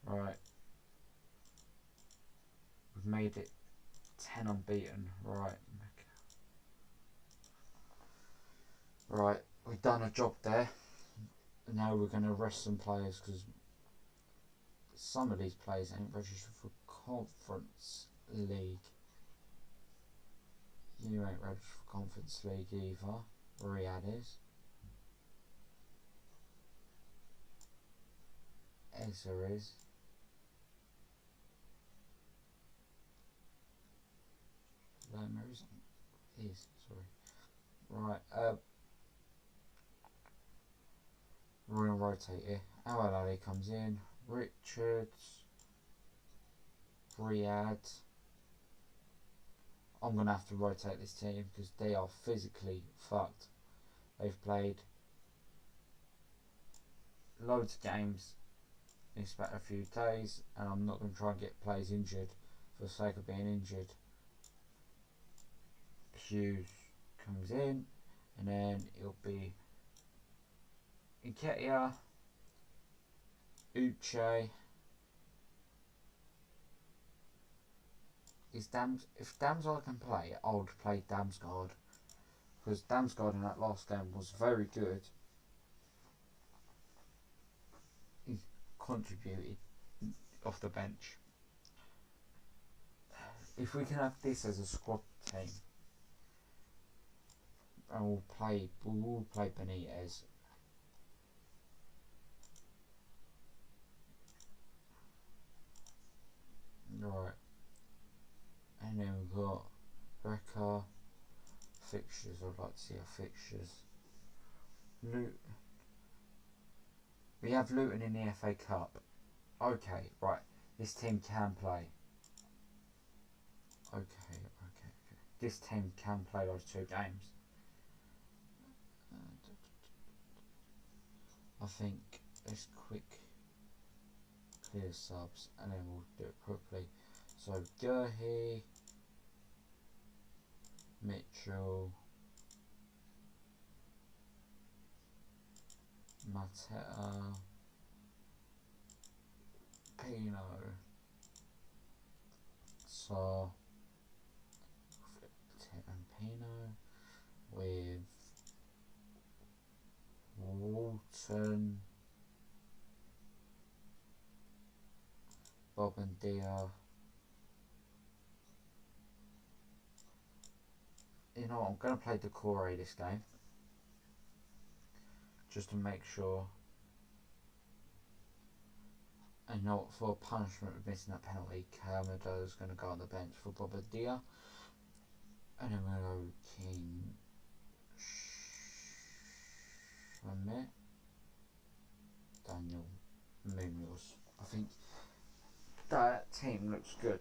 Right. We've made it 10 unbeaten. Right. Right, we've done a job there. Now we're going to rest some players because some of these players ain't registered for Conference League. You ain't registered for Conference League either. Riyadh is. Eza is. Loma is. Sorry. Right. We're going to rotate here. Al Ali comes in. Richards, Riyadh. I'm going to have to rotate this team because they are physically fucked. They've played loads of games in a few days, and I'm not going to try and get players injured for the sake of being injured. Hughes comes in, and then it'll be Nketiah, Uche. If Damsgaard can play, I would play Damsgaard. Because Damsgaard in that last game was very good. He contributed off the bench. If we can have this as a squad team, and we'll play Benitez. Right. And then we've got Rekha. Fixtures, I'd like to see our fixtures. We have Luton in the FA Cup. Okay, right. This team can play. Okay. This team can play those 2 games. I think let's quick clear subs and then we'll do it quickly. So Gurhey, Mitchell, Mateta, Pino, So Bobadilla. You know what, I'm going to play Doucouré this game. Just to make sure. And you know what, for punishment of missing that penalty, Kamada is going to go on the bench for Bobadilla. And then we'll go King Schmidt, Daniel Munoz. I think that team looks good.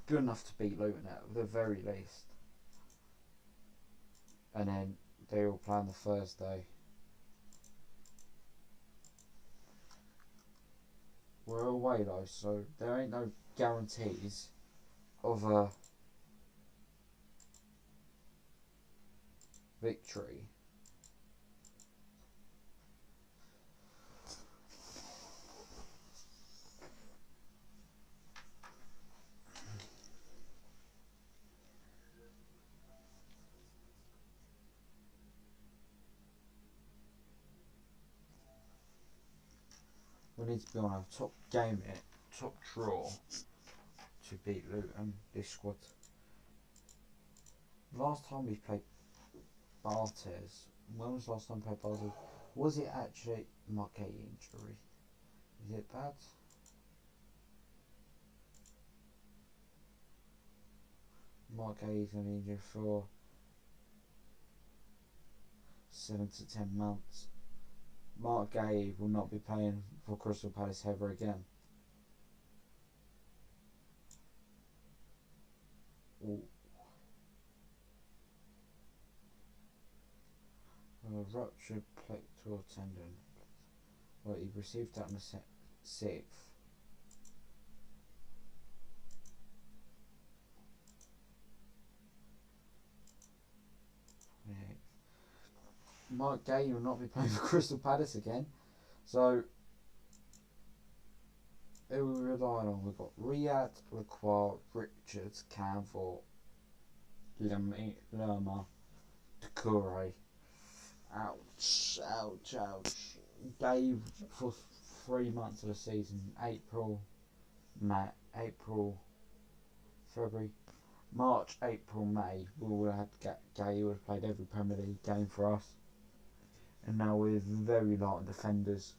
Good enough to beat Luton at the very least. And then they all play on the Thursday. We're away though, so there ain't no guarantees of a victory. We need to be on our top game here, top draw to beat Luton, this squad. Last time we played Bartes, when was the last time we played Bartes? Was it actually Marquet injury? Is it bad? Marquet is going to be injured for 7 to 10 months. Mark Gay will not be playing for Crystal Palace ever again. Ooh. Ruptured pectoral tendon. Well, he received that on the 6th. Yeah. Mark Gay will not be playing for Crystal Palace again. So, who are we relying on? We've got Riyad, Lacroix, Richards, Canville, Lerma, Doucouré. Ouch, ouch, ouch. Gay for 3 months of the season. April, February, March, April, May. We would have had Gay would have played every Premier League game for us. And now we're very light on defenders.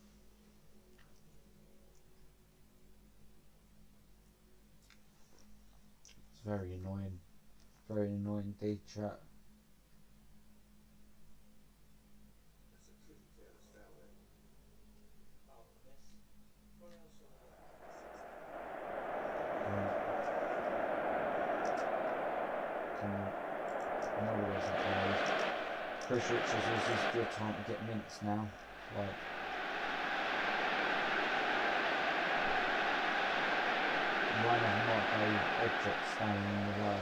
It's very annoying. Very annoying indeed, chat. Chris Richards, this is a good time to get mints now. Like, one of Mark objects standing in the way.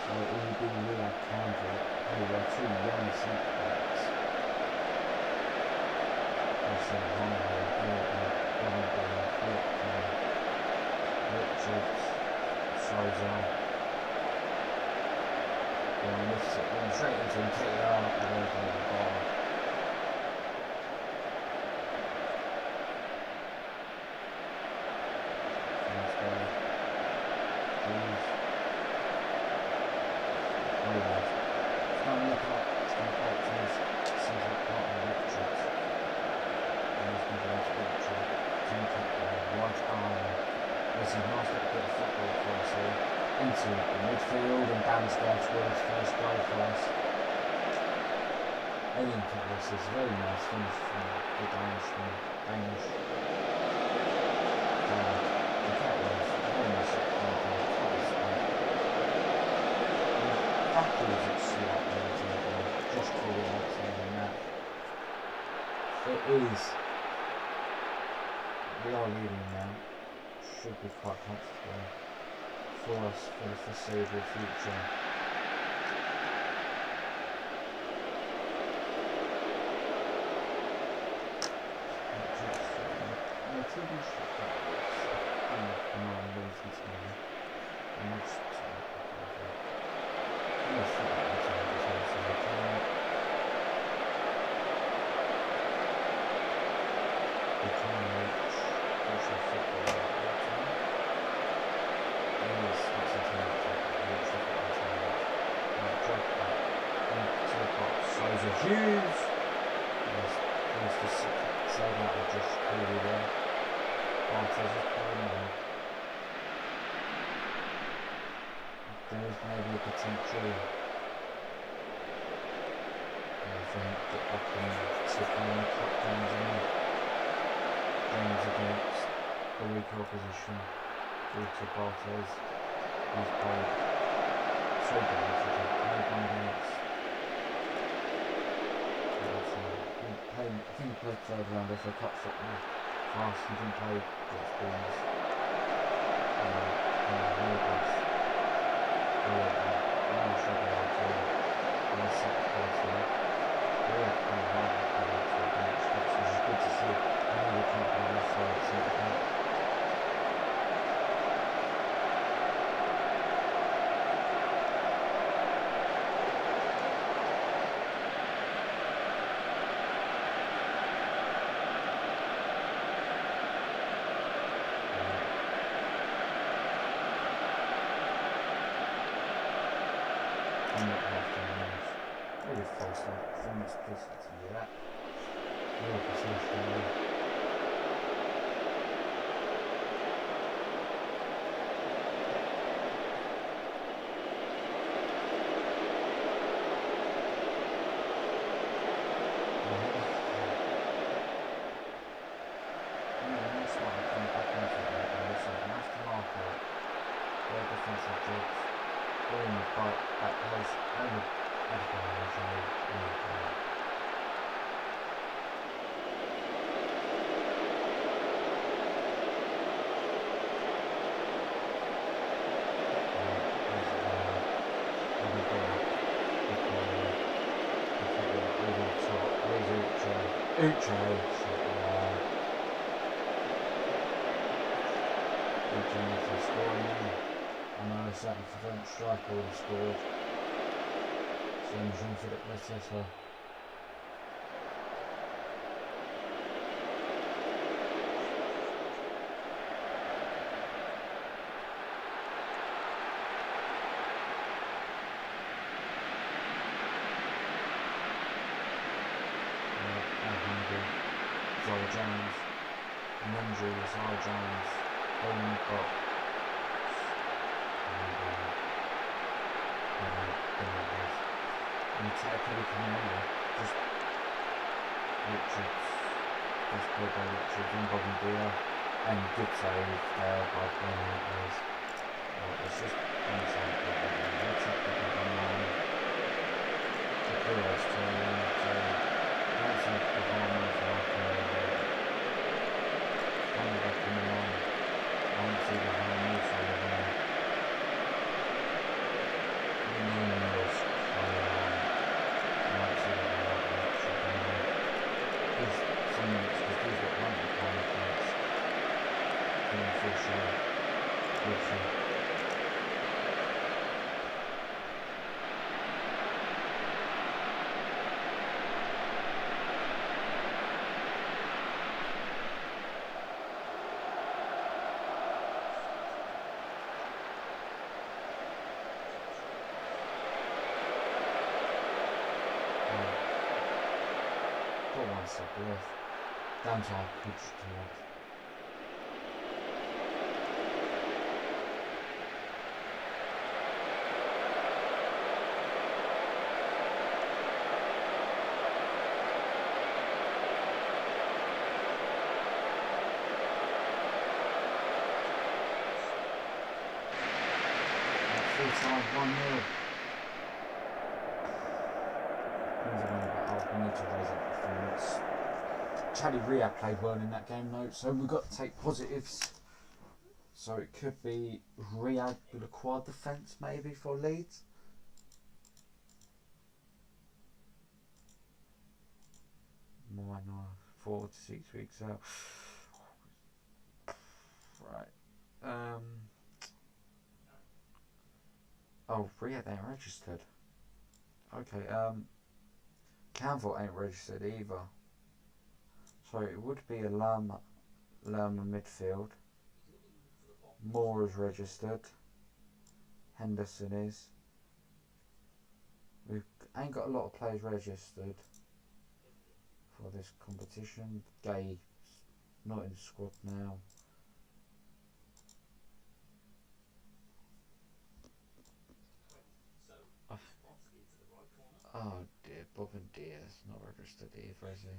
So it will be Riyad Canville, who are 2 young centre backs. There's a Honda, Richards, Souza. And lifts it in straight into him, take it out, and then from the bar. Nice guy. Please. Oh yeah. It's going to look up. It's going to out to his centre partner, Richards. And he's going to go to Richard. Jump up there, right arm. This is a nice little bit of football for us here. Into the midfield and Damsgaard scores first goal for us. Alien Catalyst is a very nice finish from the Danish. The Catalyst, very nice backwards it's slightly just call it out saying that. It is. We are leading now. Should be quite comfortable for us for the foreseeable future. We can reach football. there's a problem. There is maybe a potential. I think that I can tip on the top games against a weak opposition due to Barthez. He's played 2 games against. I think he played 3rd round FA Cup football for us. He didn't play against Bournemouth. Good to see. I know we can't play this side. Really false performance, please continue that. Real position. Defensive jobs, all in the fight at place and certainly for French striker would have scored. Jean-Philippe Mateta. Zola Jones. An injury with Zola Jones. Home got and technically coming over, just Richards, just played by Richards and Bobby Deere, and good save there by Brennan Lewis. It's just one side of the game. Let's up the bottom line. The Heroes turn, so that's a performance like coming back in the line. I don't see the harmony for the one step left. Down to our pitch to left. Full time 1-0. We need to raise up performance. Charlie Ria played well in that game though, so we've got to take positives. So it could be Riyad with a quad defence maybe for Leeds. Why not? 4 to 6 weeks out. Right. Oh, Riyad ain't registered. Okay, Canville ain't registered either. So it would be a Lerma midfield. Moore is registered. Henderson is. We ain't got a lot of players registered for this competition. Gay not in the squad now. Bobbin Diaz, not registered either, is he?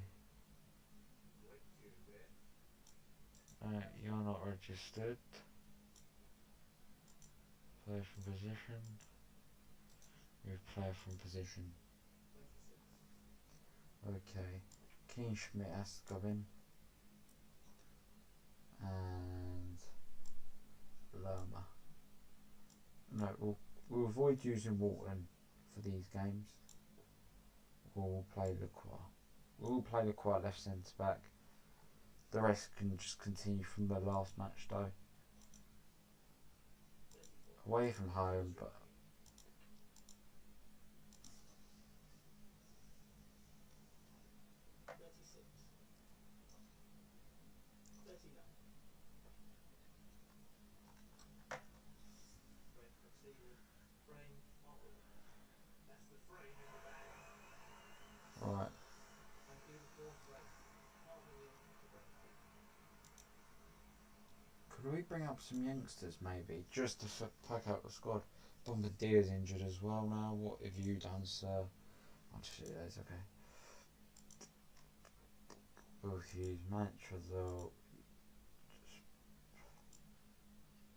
You're not registered. Player from position. Move player from position. Okay. Keen Schmidt has to go in. And Lerma. No, we'll avoid using Walton for these games. We'll play Lacroix. We'll play Lacroix left centre back. The rest can just continue from the last match though. Away from home, but right. Could we bring up some youngsters maybe, just to pack out the squad? Bombardier's injured as well now. What have you done, sir? Actually, that's okay. Both use Mantra though.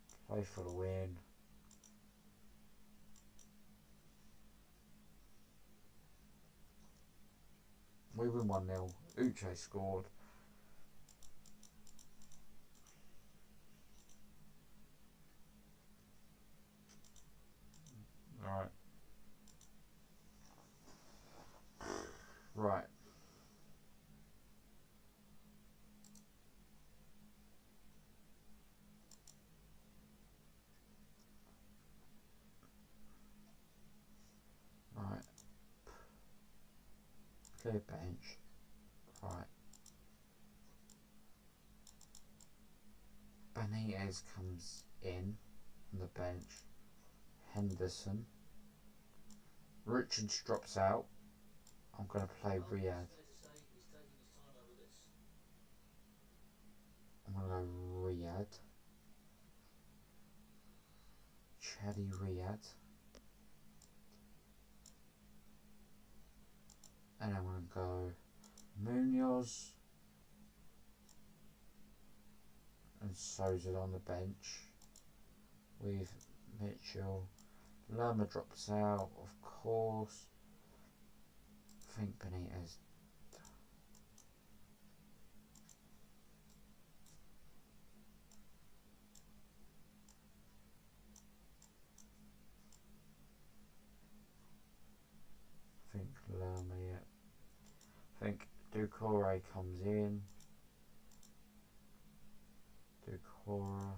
Just play for the win. We win 1-0. Uche scored. Alright. Right. Right. Clear bench. Right. Benitez comes in on the bench. Henderson. Richards drops out. I'm going to play Riyadh. I'm going to go Riyadh. Chaddy Riyadh. And I'm going to go Munoz and Souza on the bench with Mitchell. Lerma drops out, of course. I think Benitez. I think Lerma, yeah. I think Doucouré comes in. Doucouré.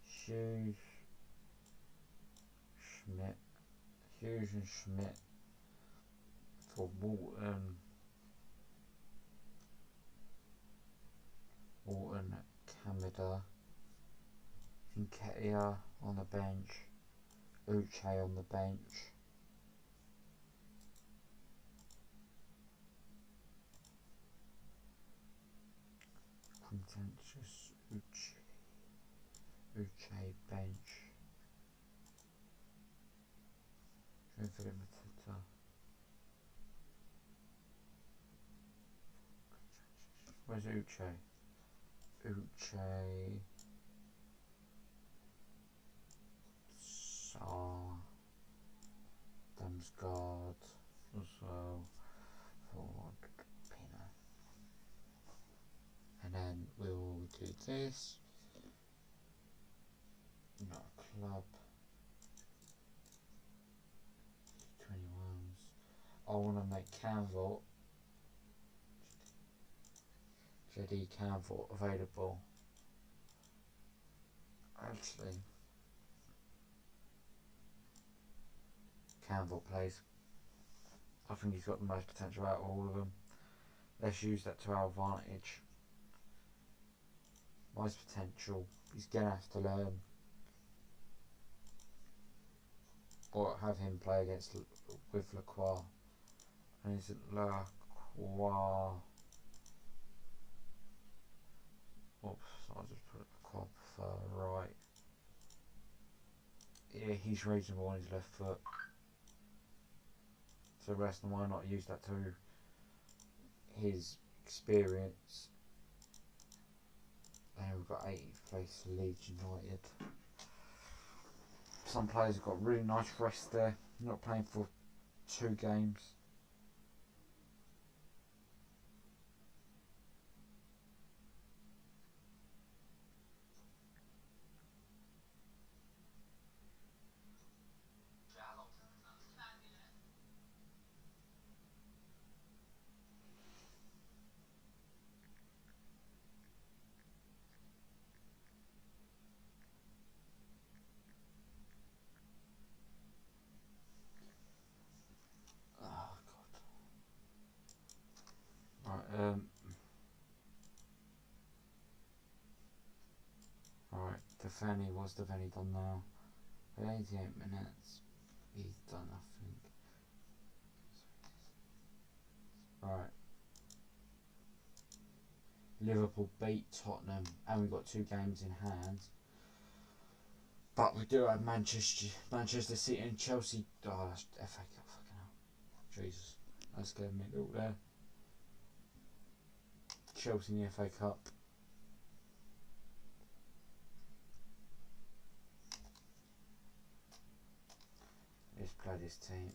Hughes. Schmidt. Hughes and Schmidt for Walton. Walton, Kamada. Nketiah on the bench. Uche on the bench. Contentious Uche bench. Where's Uche? Uche. Damsgaard as well for Pina. And then we'll do this. Not a club. 21s. I want to make Canvot. JD Canvot available. Actually, Canvot plays. I think he's got the most potential out of all of them. Let's use that to our advantage. Most potential. He's gonna have to learn. Or have him play against with Lacroix. And is it Lacroix? Oops, I'll just put Lacroix prefer right. Yeah, he's reasonable on his left foot. for the rest, and why not use that to his experience. And we've got 18th place for Leeds United. Some players have got really nice rest there, not playing for 2 games. Alright, Devaney, what's Devaney done now? 88 minutes, he's done nothing. Alright. Liverpool beat Tottenham, and we've got 2 games in hand. But we do have Manchester City and Chelsea. Oh, that's FA Cup, fucking hell. Jesus, that scared me a little there. Chelsea in the FA Cup. Let's play this team.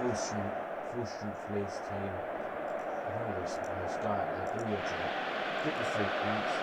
Full strength Leeds team. Let's go out there, do your job, get the 3 points.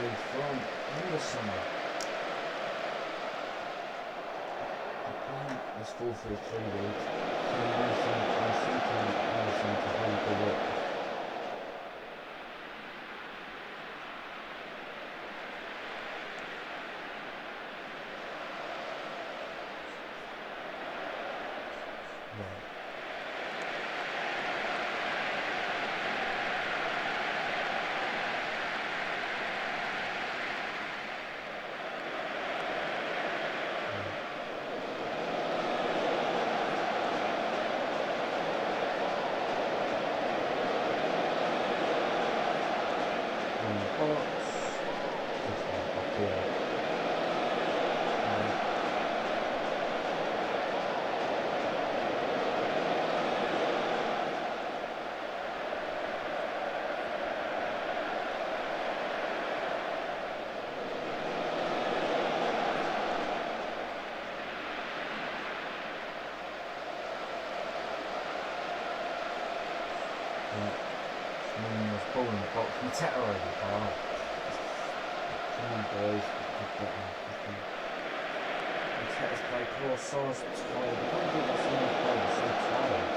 From Henderson. It's 4-3-3 lead. I think Henderson is really good at. Mateta already, pal. Come on, boys. Mateta's played poor, So's tired. I don't think I've seen him play so tired.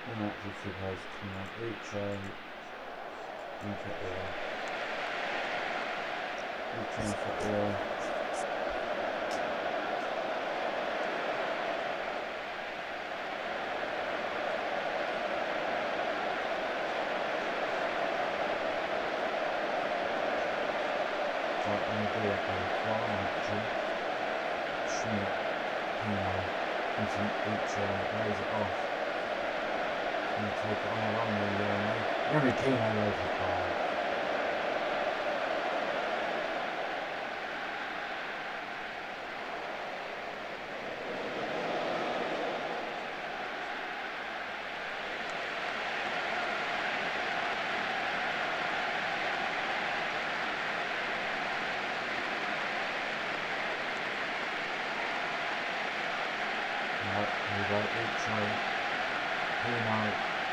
And actually, 2 players coming out. Uche, lays it off. And take it on a run, really, Every Pino local car. Here we go, Ucho, Pino,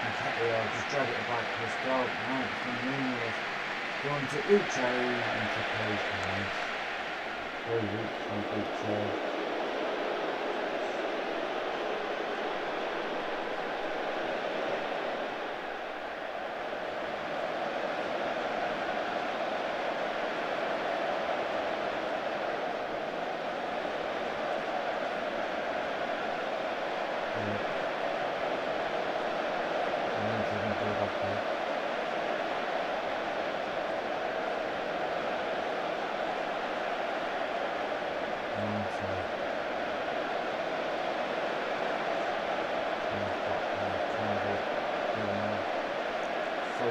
Nketiah, just drag it back, let's go, no, it's been Munoz, going to Ucho, into place, nice, very weak from Ucho.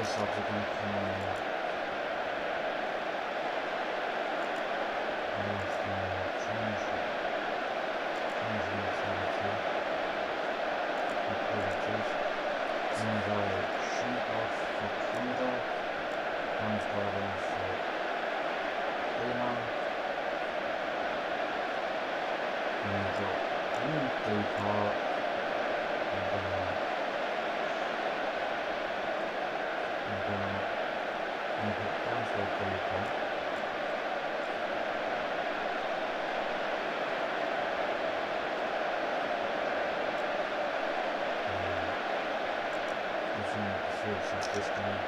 Subs are going to come in. There's the change mentality. Apologies. There's a shoot off for Canada. Comes by for Pino. And we've got Depart. And put down to a Depart. This time.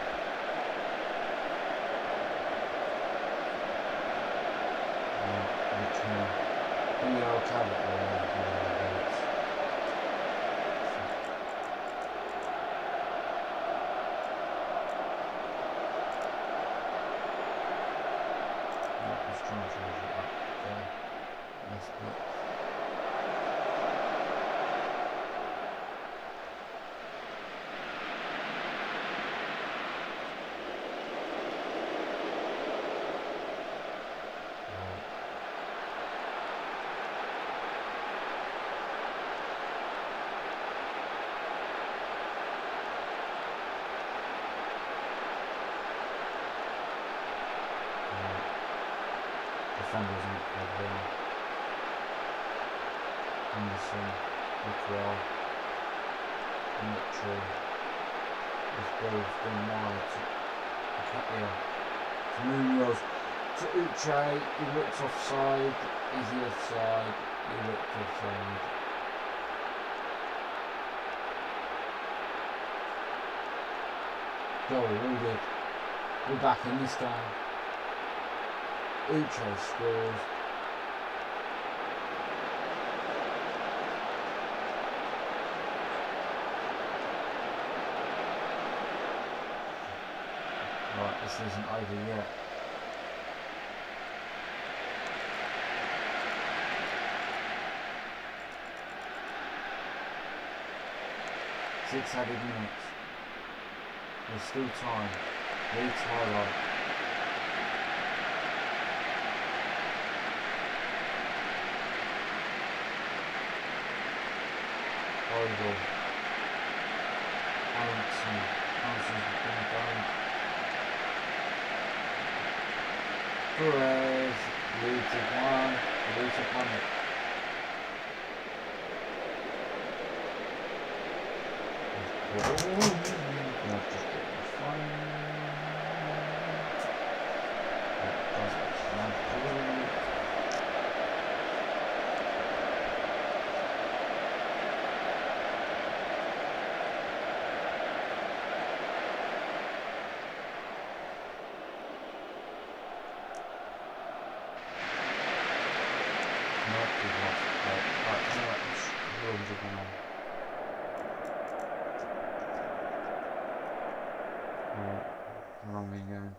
Return. BL Cabot just trying to change it up there. That's good. Defenders in there. Anderson, Nickwell, Mitchell. This ball's gone wide to Nketiah, to Munoz, to Uche. He looked offside. Is he offside? He looked offside. Goal rewarded. We're back in this game. Uche scores. Right, this isn't over yet. Six added minutes. There's still time. Leeds highlight. Oval. Aronson. Aronson's been going. Perez. Leeds have won. Leeds have won it. Wrong again.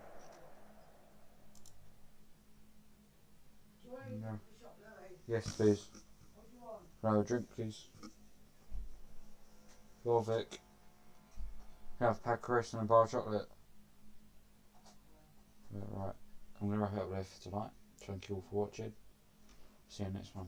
No. Yes, please. Grab a drink, please. Jorvik. Have a pack of crisps and a bar of chocolate. Right, I'm going to wrap it up there for tonight. Thank you all for watching. See you next one.